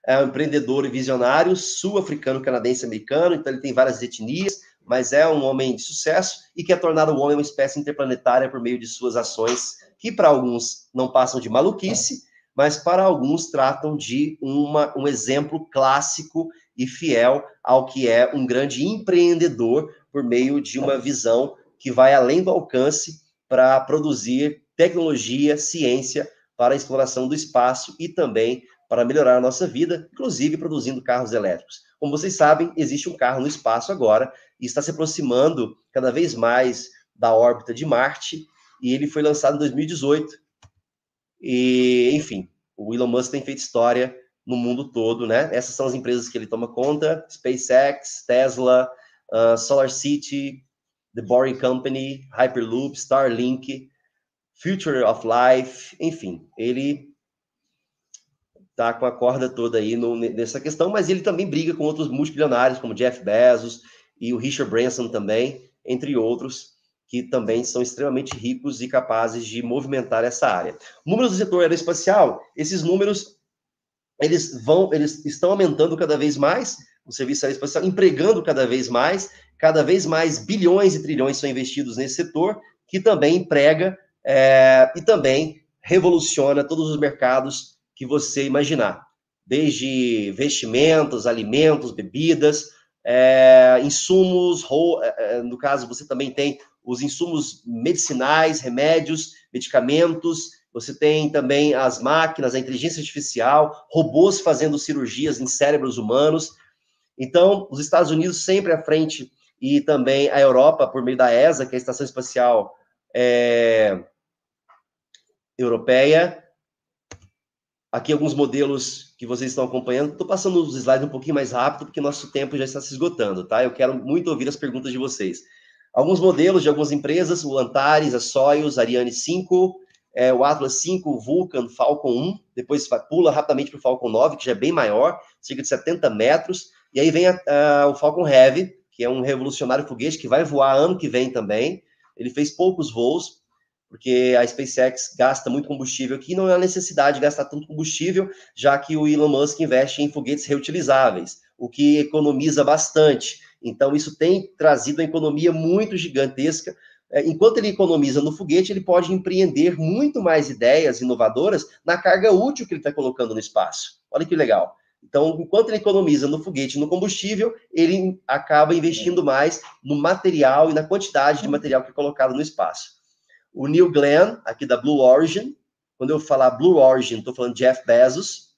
é um empreendedor e visionário sul-africano, canadense, americano, então ele tem várias etnias, mas é um homem de sucesso e quer tornar o homem uma espécie interplanetária por meio de suas ações, que para alguns não passam de maluquice, mas para alguns tratam de um exemplo clássico e fiel ao que é um grande empreendedor por meio de uma visão que vai além do alcance para produzir tecnologia, ciência para a exploração do espaço e também para melhorar a nossa vida, inclusive produzindo carros elétricos. Como vocês sabem, existe um carro no espaço agora e está se aproximando cada vez mais da órbita de Marte, e ele foi lançado em 2018. E, enfim, o Elon Musk tem feito história no mundo todo, né? Essas são as empresas que ele toma conta: SpaceX, Tesla, SolarCity, The Boring Company, Hyperloop, Starlink, Future of Life, enfim, ele tá com a corda toda aí nessa questão, mas ele também briga com outros multimilionários, como Jeff Bezos e o Richard Branson também, entre outros, que também são extremamente ricos e capazes de movimentar essa área. Números do setor aeroespacial, esses números eles estão aumentando cada vez mais o serviço aeroespacial, empregando cada vez mais bilhões e trilhões são investidos nesse setor, que também emprega e também revoluciona todos os mercados que você imaginar, desde vestimentos, alimentos, bebidas, insumos, no caso você também tem os insumos medicinais, remédios, medicamentos, você tem também as máquinas, a inteligência artificial, robôs fazendo cirurgias em cérebros humanos. Então, os Estados Unidos sempre à frente e também a Europa, por meio da ESA, que é a Estação Espacial Europeia. Aqui alguns modelos que vocês estão acompanhando. Estou passando os slides um pouquinho mais rápido, porque nosso tempo já está se esgotando, tá? Eu quero muito ouvir as perguntas de vocês. Alguns modelos de algumas empresas, o Antares, a Soyuz, a Ariane 5, o Atlas 5, o Vulcan, Falcon 1, depois pula rapidamente para o Falcon 9, que já é bem maior, cerca de 70 metros, e aí vem o Falcon Heavy, que é um revolucionário foguete que vai voar ano que vem também. Ele fez poucos voos, porque a SpaceX gasta muito combustível aqui, não há necessidade de gastar tanto combustível, já que o Elon Musk investe em foguetes reutilizáveis, o que economiza bastante. Então, isso tem trazido uma economia muito gigantesca. Enquanto ele economiza no foguete, ele pode empreender muito mais ideias inovadoras na carga útil que ele está colocando no espaço. Olha que legal. Então, enquanto ele economiza no foguete e no combustível, ele acaba investindo mais no material e na quantidade de material que é colocado no espaço. O Neil Glenn, aqui da Blue Origin, quando eu falar Blue Origin, estou falando de Jeff Bezos,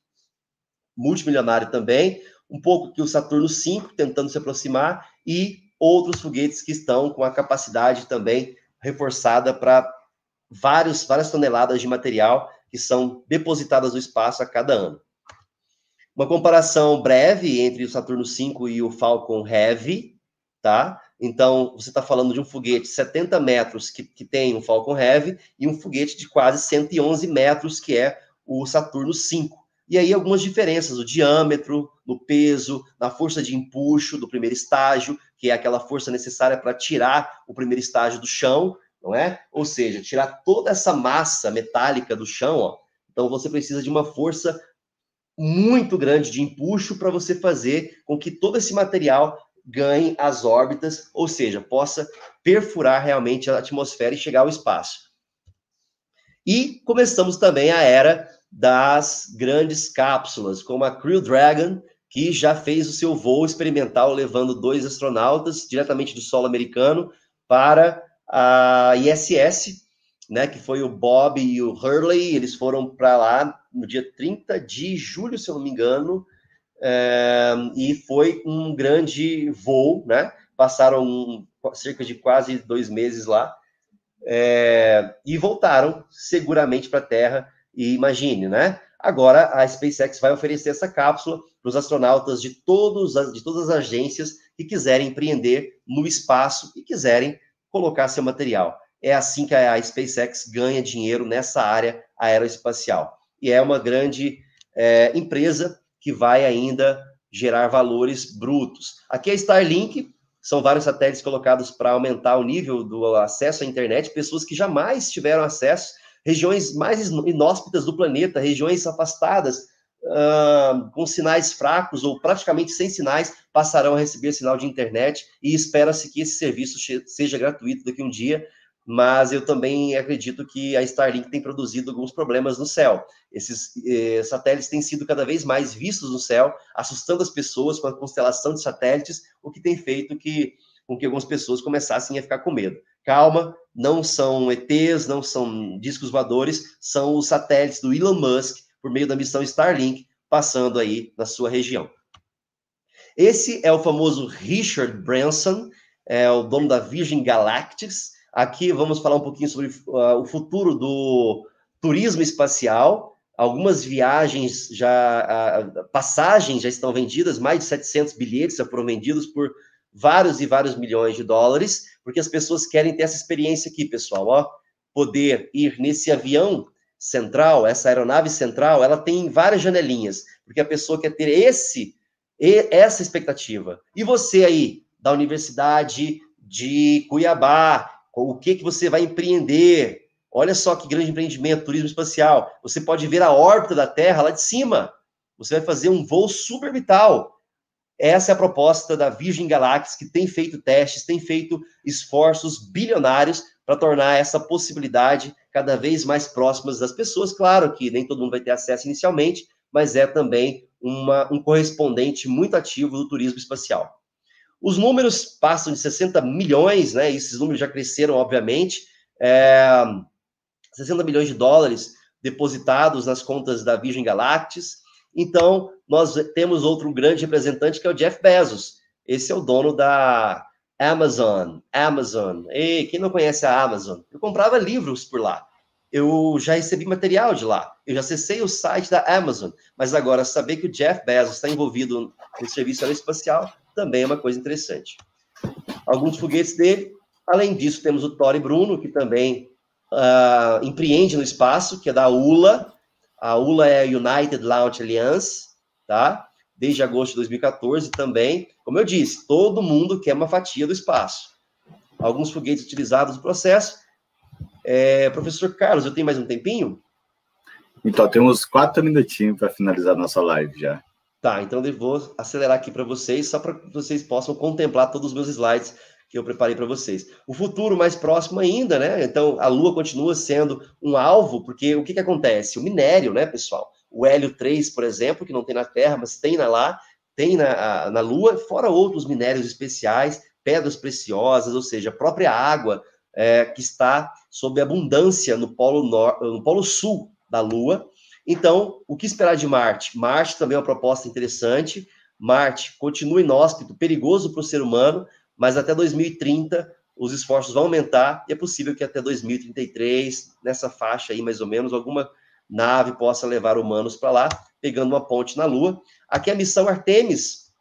multimilionário também, um pouco aqui o Saturno V, tentando se aproximar, e outros foguetes que estão com a capacidade também reforçada para várias toneladas de material que são depositadas no espaço a cada ano. Uma comparação breve entre o Saturno V e o Falcon Heavy, tá? Então, você está falando de um foguete de 70 metros que tem um Falcon Heavy e um foguete de quase 111 metros, que é o Saturno V. E aí algumas diferenças, o diâmetro, no peso, na força de empuxo do primeiro estágio, que é aquela força necessária para tirar o primeiro estágio do chão, não é? Ou seja, tirar toda essa massa metálica do chão, ó. Então você precisa de uma força muito grande de empuxo para você fazer com que todo esse material ganhe as órbitas, ou seja, possa perfurar realmente a atmosfera e chegar ao espaço. E começamos também a era das grandes cápsulas, como a Crew Dragon, que já fez o seu voo experimental levando 2 astronautas diretamente do solo americano para a ISS, né, que foi o Bob e o Hurley. Eles foram para lá no dia 30 de julho, se eu não me engano, e foi um grande voo, né? Passaram cerca de quase 2 meses lá, e voltaram seguramente para a Terra. E imagine, né? Agora a SpaceX vai oferecer essa cápsula para os astronautas de todas as agências que quiserem empreender no espaço e quiserem colocar seu material. É assim que a SpaceX ganha dinheiro nessa área aeroespacial. E é uma grande empresa que vai ainda gerar valores brutos. Aqui é a Starlink, são vários satélites colocados para aumentar o nível do acesso à internet, pessoas que jamais tiveram acesso, regiões mais inóspitas do planeta, regiões afastadas, com sinais fracos ou praticamente sem sinais, passarão a receber sinal de internet, e espera-se que esse serviço seja gratuito daqui a um dia, mas eu também acredito que a Starlink tem produzido alguns problemas no céu. Esses satélites têm sido cada vez mais vistos no céu, assustando as pessoas com a constelação de satélites, o que tem feito com que algumas pessoas começassem a ficar com medo. Calma, não são ETs, não são discos voadores, são os satélites do Elon Musk, por meio da missão Starlink, passando aí na sua região. Esse é o famoso Richard Branson, o dono da Virgin Galactic. Aqui vamos falar um pouquinho sobre o futuro do turismo espacial. Algumas viagens passagens já estão vendidas, mais de 700 bilhetes já foram vendidos por vários e vários milhões de dólares, porque as pessoas querem ter essa experiência aqui, pessoal, ó, poder ir nesse avião central, essa aeronave central, ela tem várias janelinhas, porque a pessoa quer ter essa expectativa. E você aí, da Universidade de Cuiabá, o que você vai empreender? Olha só que grande empreendimento, turismo espacial. Você pode ver a órbita da Terra lá de cima. você vai fazer um voo suborbital. Essa é a proposta da Virgin Galactic, que tem feito testes, tem feito esforços bilionários para tornar essa possibilidade cada vez mais próxima das pessoas. Claro que nem todo mundo vai ter acesso inicialmente, mas é também um correspondente muito ativo do turismo espacial. Os números passam de 60 milhões, né? Esses números já cresceram, obviamente. 60 milhões de dólares depositados nas contas da Virgin Galactic. Então, nós temos outro grande representante, que é o Jeff Bezos. Esse é o dono da Amazon. E quem não conhece a Amazon? Eu comprava livros por lá. Eu já recebi material de lá. Eu já acessei o site da Amazon. Mas agora, saber que o Jeff Bezos está envolvido no serviço aeroespacial também é uma coisa interessante. Alguns foguetes dele. Além disso, temos o Tory Bruno, que também empreende no espaço, que é da ULA. A ULA é a United Launch Alliance, tá? Desde agosto de 2014 também. Como eu disse, todo mundo quer uma fatia do espaço. Alguns foguetes utilizados no processo. Professor Carlos, eu tenho mais um tempinho? Então, temos 4 minutinhos para finalizar nossa live já. Tá, então eu vou acelerar aqui para vocês, só para que vocês possam contemplar todos os meus slides que eu preparei para vocês. O futuro mais próximo ainda, né? Então, a Lua continua sendo um alvo, porque o que acontece? O minério, né, pessoal? O hélio 3, por exemplo, que não tem na Terra, mas tem lá, tem na Lua, fora outros minérios especiais, pedras preciosas, ou seja, a própria água que está sob abundância no polo sul da Lua. Então, o que esperar de Marte? Marte também é uma proposta interessante. Marte continua inóspito, perigoso para o ser humano, mas até 2030 os esforços vão aumentar e é possível que até 2033, nessa faixa aí mais ou menos, alguma nave possa levar humanos para lá, pegando uma ponte na Lua. Aqui é a missão Artemis,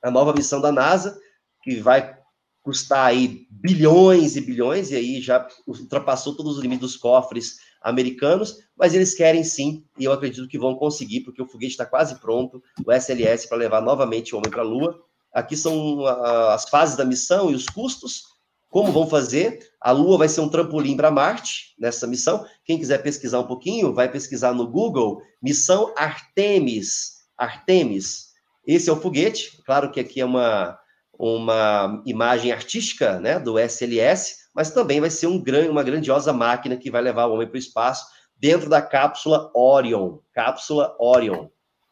a nova missão da NASA, que vai custar aí bilhões e bilhões, e aí já ultrapassou todos os limites dos cofres americanos, mas eles querem sim, e eu acredito que vão conseguir, porque o foguete está quase pronto, o SLS, para levar novamente o homem para a Lua. Aqui são as fases da missão e os custos, como vão fazer. A Lua vai ser um trampolim para Marte, nessa missão. Quem quiser pesquisar um pouquinho, vai pesquisar no Google, missão Artemis. Artemis. Esse é o foguete, claro que aqui é uma imagem artística, né, do SLS, mas também vai ser uma grandiosa máquina que vai levar o homem para o espaço dentro da cápsula Orion. Cápsula Orion.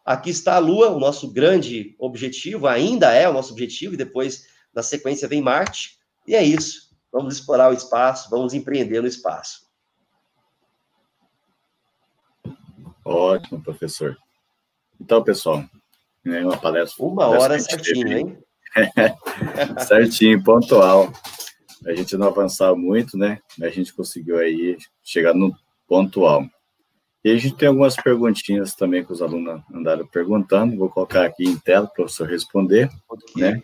Aqui está a Lua, o nosso grande objetivo, ainda é o nosso objetivo, e depois, na sequência, vem Marte. E é isso. Vamos explorar o espaço, vamos empreender no espaço. Ótimo, professor. Então, pessoal, é uma palestra... 1 hora certinho, hein? Certinho, pontual. A gente não avançar muito, né? A gente conseguiu aí chegar no pontual. E a gente tem algumas perguntinhas também que os alunos andaram perguntando. Vou colocar aqui em tela para o professor responder. Okay. Né?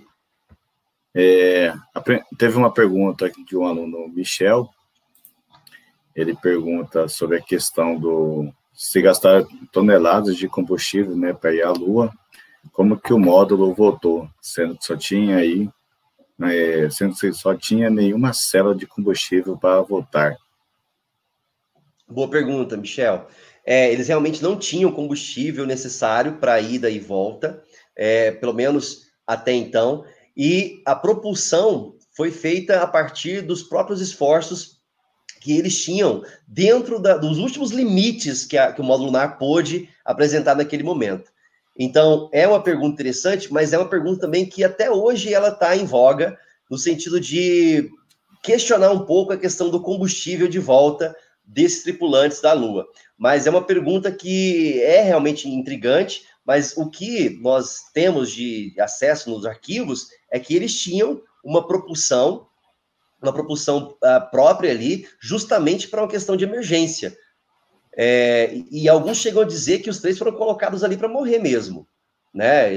Teve uma pergunta aqui de um aluno, Michel. Ele pergunta sobre a questão do... Se gastar toneladas de combustível, né, para ir à Lua, como que o módulo voltou, sendo que só tinha aí, sendo que só tinha nenhuma célula de combustível para voltar? Boa pergunta, Michel. Eles realmente não tinham combustível necessário para ida e volta, pelo menos até então, e a propulsão foi feita a partir dos próprios esforços que eles tinham dentro dos últimos limites que o módulo lunar pôde apresentar naquele momento. Então, é uma pergunta interessante, mas é uma pergunta também que até hoje ela está em voga, no sentido de questionar um pouco a questão do combustível de volta desses tripulantes da Lua. Mas é uma pergunta que é realmente intrigante, mas o que nós temos de acesso nos arquivos é que eles tinham uma propulsão própria ali, justamente para uma questão de emergência. E alguns chegam a dizer que os 3 foram colocados ali para morrer mesmo, né?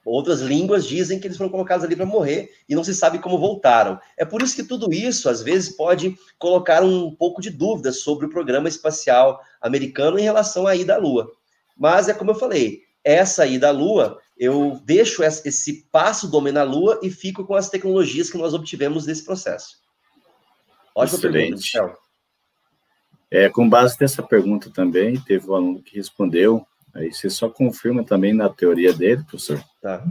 Outras línguas dizem que eles foram colocados ali para morrer e não se sabe como voltaram. É por isso que tudo isso, às vezes, pode colocar um pouco de dúvida sobre o programa espacial americano em relação à ida à Lua. Mas é como eu falei, essa ida à Lua, eu deixo esse passo do homem na Lua e fico com as tecnologias que nós obtivemos desse processo. Ótima pergunta, Michel. Com base nessa pergunta também, teve um aluno que respondeu Aí você só confirma também na teoria dele, professor, Tá.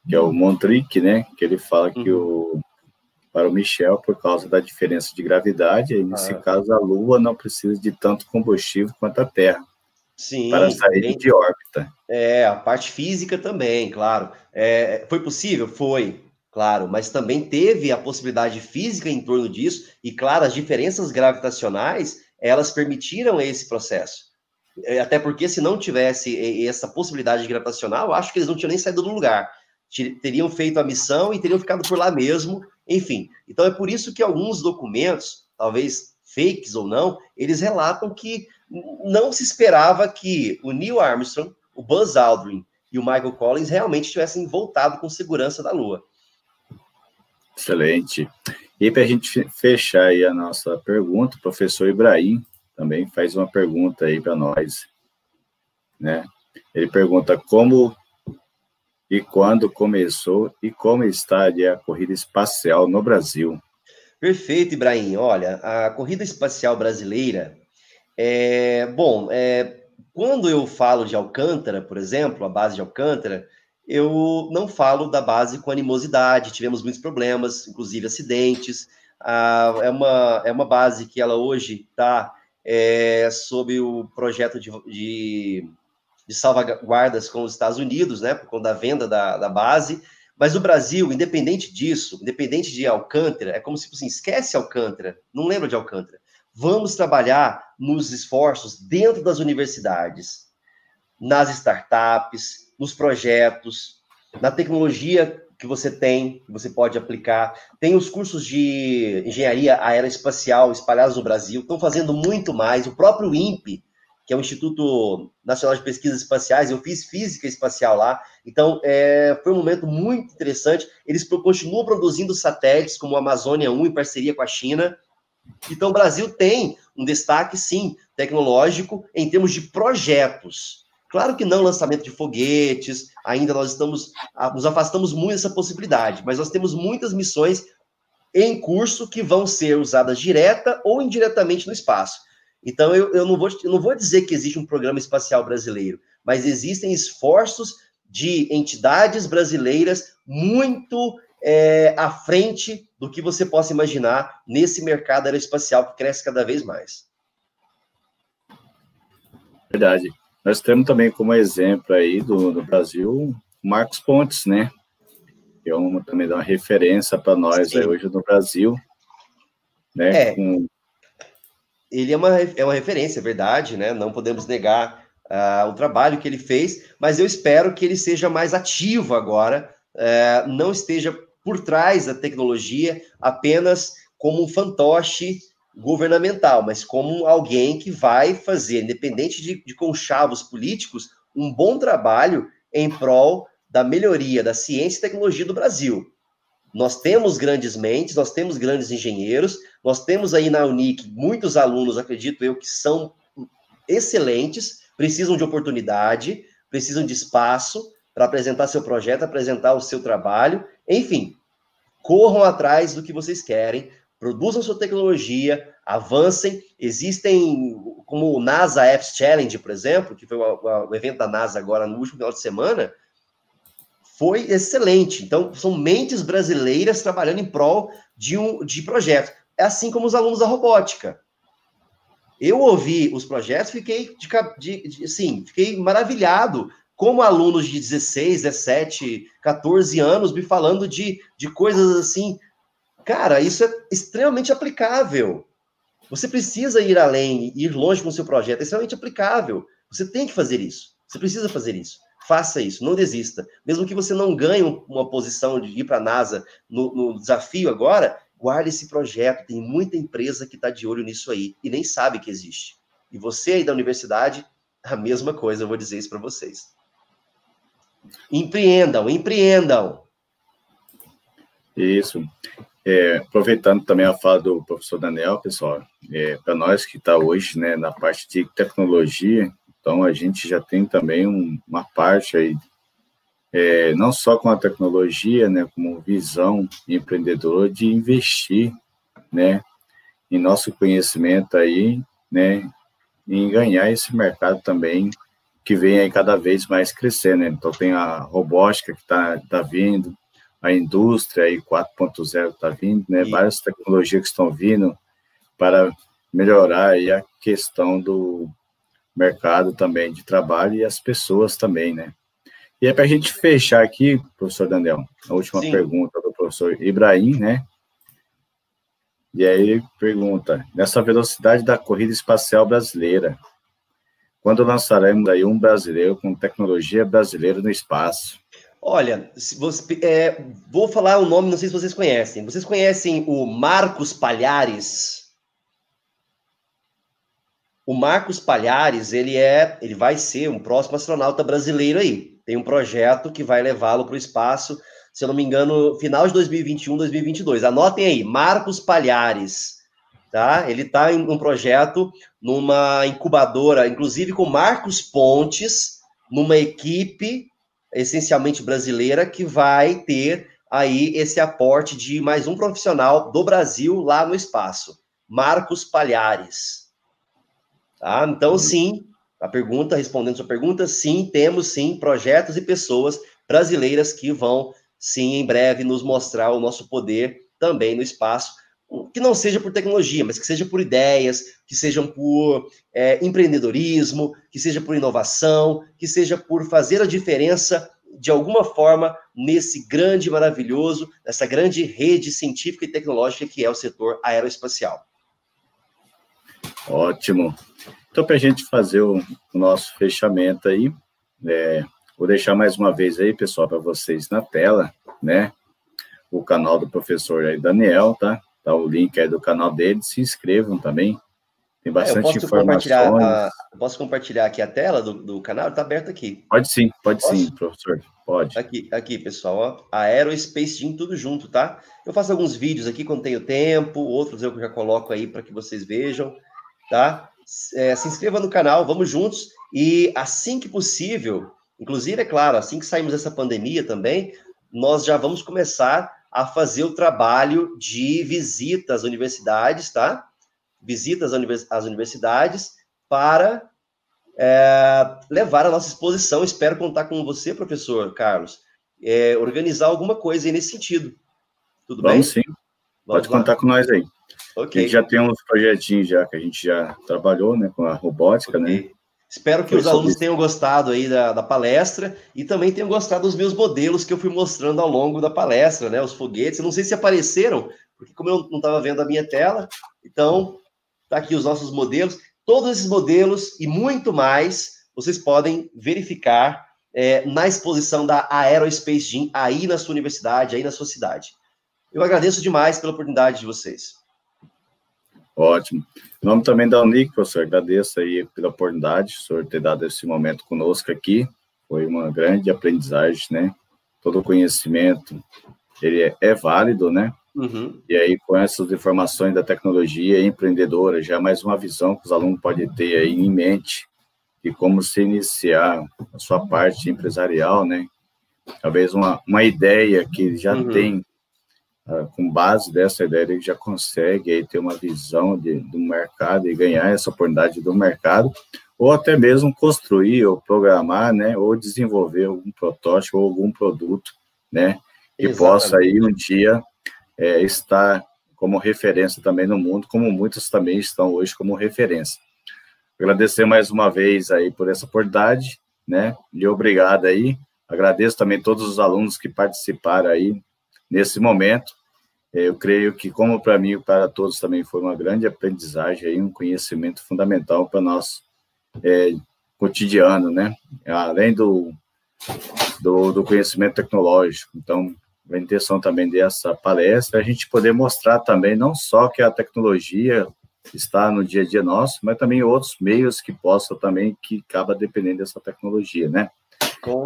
que é o Montric, né? Que ele fala que para o Michel, por causa da diferença de gravidade, aí, nesse caso, a Lua não precisa de tanto combustível quanto a Terra. Sim, para sair também, de órbita. a parte física também, claro. Foi possível? Foi, claro, mas também teve a possibilidade física em torno disso, e, claro, as diferenças gravitacionais, elas permitiram esse processo. Até porque, se não tivesse essa possibilidade gravitacional, eu acho que eles não tinham nem saído do lugar. Teriam feito a missão e teriam ficado por lá mesmo, enfim. Então, é por isso que alguns documentos, talvez fakes ou não, eles relatam que não se esperava que o Neil Armstrong, o Buzz Aldrin e o Michael Collins realmente tivessem voltado com segurança da Lua. Excelente. E para a gente fechar aí a nossa pergunta, o professor Ibrahim também faz uma pergunta aí para nós, né? Ele pergunta como e quando começou e como está ali a corrida espacial no Brasil. Perfeito, Ibrahim. Olha, a corrida espacial brasileira, quando eu falo de Alcântara, por exemplo, a base de Alcântara, eu não falo da base com animosidade, tivemos muitos problemas, inclusive acidentes. É uma base que ela hoje está sob o projeto de salvaguardas com os Estados Unidos, né, por conta da venda da base. Mas o Brasil, independente disso, independente de Alcântara, é como se assim, esquece Alcântara, não lembra de Alcântara. Vamos trabalhar nos esforços dentro das universidades, nas startups, nos projetos, na tecnologia que você tem, que você pode aplicar. Tem os cursos de engenharia aeroespacial espalhados no Brasil, estão fazendo muito mais. O próprio INPE, que é o Instituto Nacional de Pesquisas Espaciais, eu fiz física espacial lá, então foi um momento muito interessante. Eles continuam produzindo satélites, como o Amazônia 1, em parceria com a China. Então, o Brasil tem um destaque, sim, tecnológico, em termos de projetos. Claro que não lançamento de foguetes, ainda nos afastamos muito dessa possibilidade, mas nós temos muitas missões em curso que vão ser usadas direta ou indiretamente no espaço. Então, eu não vou dizer que existe um programa espacial brasileiro, mas existem esforços de entidades brasileiras muito à frente do que você possa imaginar nesse mercado aeroespacial que cresce cada vez mais. Verdade. Nós temos também como exemplo aí do Brasil o Marcos Pontes, né? Que é também dá uma referência para nós aí hoje no Brasil, né? Ele é uma referência, é verdade, né? Não podemos negar o trabalho que ele fez, mas eu espero que ele seja mais ativo agora, não esteja por trás da tecnologia apenas como um fantoche governamental, mas como alguém que vai fazer, independente de conchavos políticos, um bom trabalho em prol da melhoria da ciência e tecnologia do Brasil. Nós temos grandes mentes, nós temos grandes engenheiros, nós temos aí na Unic muitos alunos, acredito eu, que são excelentes, precisam de oportunidade, precisam de espaço para apresentar seu projeto, apresentar o seu trabalho, enfim, corram atrás do que vocês querem, produzam sua tecnologia, avancem. Existem, como o NASA Apps Challenge, por exemplo, que foi o evento da NASA agora no último final de semana, foi excelente. Então, são mentes brasileiras trabalhando em prol de projetos. É assim como os alunos da robótica. Eu ouvi os projetos, fiquei fiquei maravilhado, como alunos de 16, 17, 14 anos me falando de coisas assim. Cara, isso é extremamente aplicável. Você precisa ir além, ir longe com o seu projeto. É extremamente aplicável. Você tem que fazer isso. Você precisa fazer isso. Faça isso, não desista. Mesmo que você não ganhe uma posição de ir para a NASA no desafio agora, guarde esse projeto. Tem muita empresa que está de olho nisso aí e nem sabe que existe. E você aí da universidade, a mesma coisa, eu vou dizer isso para vocês. Empreendam, empreendam. Isso. Aproveitando também a fala do professor Daniel, pessoal, para nós que está hoje, né, na parte de tecnologia, então a gente já tem também uma parte aí, não só com a tecnologia, né, como visão empreendedora de investir, né, em nosso conhecimento aí, né, em ganhar esse mercado também, que vem aí cada vez mais crescendo, né? Então, tem a robótica que tá vindo, a indústria aí 4.0 está vindo, né? Várias tecnologias que estão vindo para melhorar aí a questão do mercado também de trabalho e as pessoas também, né? E é para a gente fechar aqui, professor Daniel, a última pergunta do professor Ibrahim, né? E aí pergunta, nessa velocidade da corrida espacial brasileira, quando lançaremos aí um brasileiro com tecnologia brasileira no espaço? Olha, vou falar o nome, não sei se vocês conhecem. Vocês conhecem o Marcos Palhares? O Marcos Palhares, ele vai ser um próximo astronauta brasileiro aí. Tem um projeto que vai levá-lo para o espaço, se eu não me engano, final de 2021, 2022. Anotem aí, Marcos Palhares, tá? Ele está em um projeto numa incubadora, inclusive com Marcos Pontes, numa equipe essencialmente brasileira, que vai ter aí esse aporte de mais um profissional do Brasil lá no espaço. Marcos Palhares. Tá? Então, sim, respondendo a sua pergunta, sim, temos sim projetos e pessoas brasileiras que vão, sim, em breve nos mostrar o nosso poder também no espaço, que não seja por tecnologia, mas que seja por ideias, que sejam por empreendedorismo, que seja por inovação, que seja por fazer a diferença de alguma forma nesse grande, maravilhoso, nessa grande rede científica e tecnológica que é o setor aeroespacial. Ótimo. Então, para a gente fazer o nosso fechamento aí, vou deixar mais uma vez aí, pessoal, para vocês na tela, né? O canal do professor aí, Daniel, tá? Tá o link aí do canal dele, se inscrevam também. Tem bastante informações. Posso compartilhar aqui a tela do canal? Está aberto aqui. Pode sim, professor. Pode. Aqui, pessoal, ó, Aerospace Gym, tudo junto, tá? Eu faço alguns vídeos aqui quando tenho tempo, outros eu já coloco aí para que vocês vejam, tá? Se inscreva no canal, vamos juntos. E assim que possível, inclusive, é claro, assim que sairmos dessa pandemia também, nós já vamos começar a fazer o trabalho de visita às universidades, tá? Visitas às universidades para levar a nossa exposição. Espero contar com você, professor Carlos, organizar alguma coisa aí nesse sentido. Tudo bem? Vamos sim. Pode contar com nós aí. Okay. A gente já tem uns projetinhos já que a gente já trabalhou, né, com a robótica, né? Espero que os alunos tenham gostado aí da palestra e também tenham gostado dos meus modelos que eu fui mostrando ao longo da palestra, né? Os foguetes. Eu não sei se apareceram, porque como eu não estava vendo a minha tela, então tá aqui os nossos modelos. Todos esses modelos e muito mais vocês podem verificar na exposição da Aerospace Gym aí na sua universidade, aí na sua cidade. Eu agradeço demais pela oportunidade de vocês. Ótimo. Em nome também da Unic, professor, agradeço aí pela oportunidade, o senhor ter dado esse momento conosco aqui. Foi uma grande aprendizagem, né? Todo o conhecimento, ele é válido, né? Uhum. E aí, com essas informações da tecnologia empreendedora, já é mais uma visão que os alunos podem ter aí em mente de como se iniciar a sua parte empresarial, né? Talvez uma ideia que ele já tem, com base dessa ideia, ele já consegue aí ter uma visão do mercado e ganhar essa oportunidade do mercado, ou até mesmo construir ou programar, né? Ou desenvolver algum protótipo ou algum produto, né? Que possa aí um dia estar como referência também no mundo, como muitos também estão hoje como referência. Agradecer mais uma vez aí por essa oportunidade, né? E obrigado aí. Agradeço também todos os alunos que participaram aí nesse momento. Eu creio que, como para mim e para todos também foi uma grande aprendizagem aí, um conhecimento fundamental para nós cotidiano, né? Além do conhecimento tecnológico. Então, a intenção também dessa palestra é a gente poder mostrar também não só que a tecnologia está no dia a dia nosso, mas também outros meios que possam também, que acaba dependendo dessa tecnologia, né?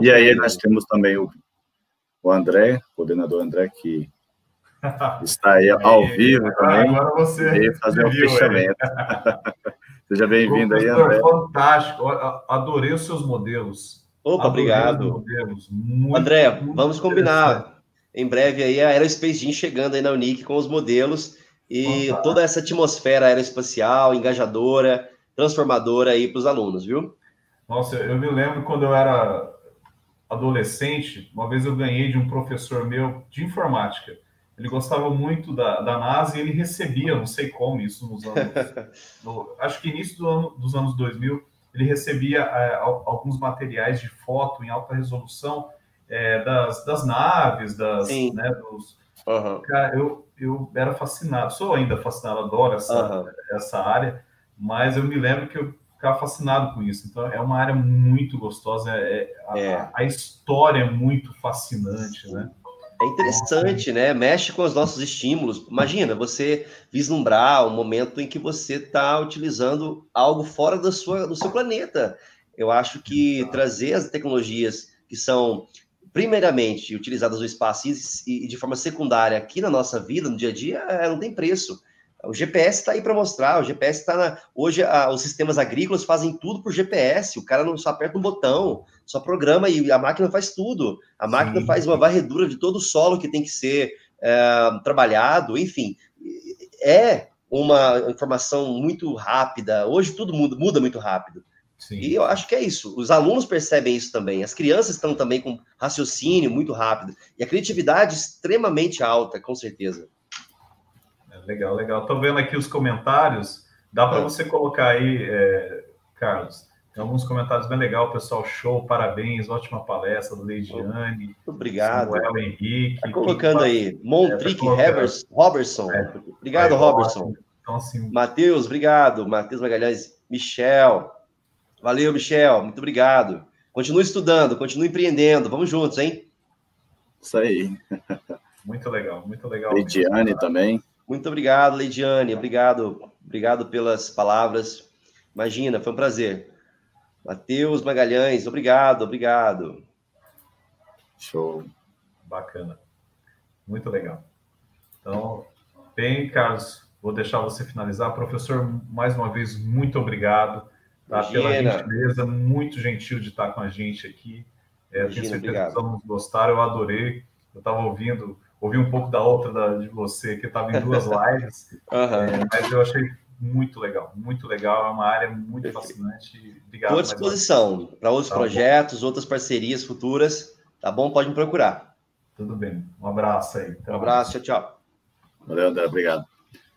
E aí nós temos também o André, o coordenador André, que está aí ao vivo também. Agora você veio fazer o fechamento. Seja bem-vindo aí, André. Fantástico, adorei os seus modelos. Opa, obrigado. André, vamos combinar. Em breve aí a Aerospace Gym chegando aí na Unic com os modelos e toda essa atmosfera aeroespacial, engajadora, transformadora aí para os alunos, viu? Nossa, eu me lembro quando eu era adolescente, uma vez eu ganhei de um professor meu de informática. Ele gostava muito da NASA e ele recebia, não sei como, isso nos anos... acho que início dos anos 2000, ele recebia alguns materiais de foto em alta resolução das naves, Sim. né, Cara, eu era fascinado, sou ainda fascinado, adoro essa área, mas eu me lembro que eu ficava fascinado com isso. Então, é uma área muito gostosa, a história é muito fascinante, né? É interessante, né? Mexe com os nossos estímulos. Imagina, você vislumbrar o momento em que você está utilizando algo fora do seu planeta. Eu acho que trazer as tecnologias que são, primeiramente, utilizadas no espaço e de forma secundária aqui na nossa vida, no dia a dia, não tem preço. O GPS está aí para mostrar, o GPS está hoje os sistemas agrícolas fazem tudo por GPS, o cara não só aperta um botão, só programa e a máquina faz tudo. A máquina faz uma varredura de todo o solo que tem que ser trabalhado, enfim. É uma informação muito rápida. Hoje tudo muda muito rápido. Sim. E eu acho que é isso. Os alunos percebem isso também. As crianças estão também com raciocínio muito rápido. E a criatividade extremamente alta, com certeza. Legal, legal. Estou vendo aqui os comentários. Dá para você colocar aí, Carlos? Tem alguns comentários bem legais. Pessoal, show, parabéns, ótima palestra do Leidiane. Muito obrigado. Samuel Henrique. Tá colocando aí. Montrick Robertson. Obrigado, Robertson. Então, assim... Matheus, obrigado. Matheus Magalhães. Michel. Valeu, Michel. Muito obrigado. Continue estudando, continue empreendendo. Vamos juntos, hein? Isso aí. Muito legal, muito legal. Leidiane também. Muito obrigado, Leidiane. Obrigado pelas palavras. Imagina, foi um prazer. Matheus Magalhães, obrigado. Show. Bacana. Muito legal. Então, bem, Carlos, vou deixar você finalizar. Professor, mais uma vez, muito obrigado pela gentileza, muito gentil de estar com a gente aqui. Tenho certeza que os alunos gostaram, eu adorei. Eu estava ouvi um pouco da outra de você, que estava em 2 lives, mas eu achei muito legal, é uma área muito fascinante. Obrigado. Estou à disposição para outros projetos, outras parcerias futuras, tá bom? Pode me procurar. Tudo bem, um abraço aí. Um abraço, tchau. Valeu, André, obrigado.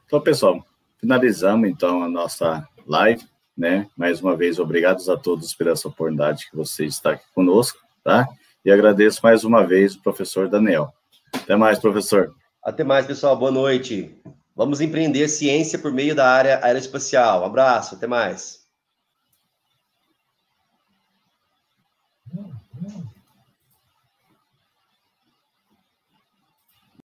Então, pessoal, finalizamos então a nossa live, né? Mais uma vez, obrigados a todos por essa oportunidade que você está aqui conosco, tá? E agradeço mais uma vez o professor Daniel. Até mais, professor. Até mais, pessoal. Boa noite. Vamos empreender ciência por meio da área aeroespacial. Um abraço, até mais.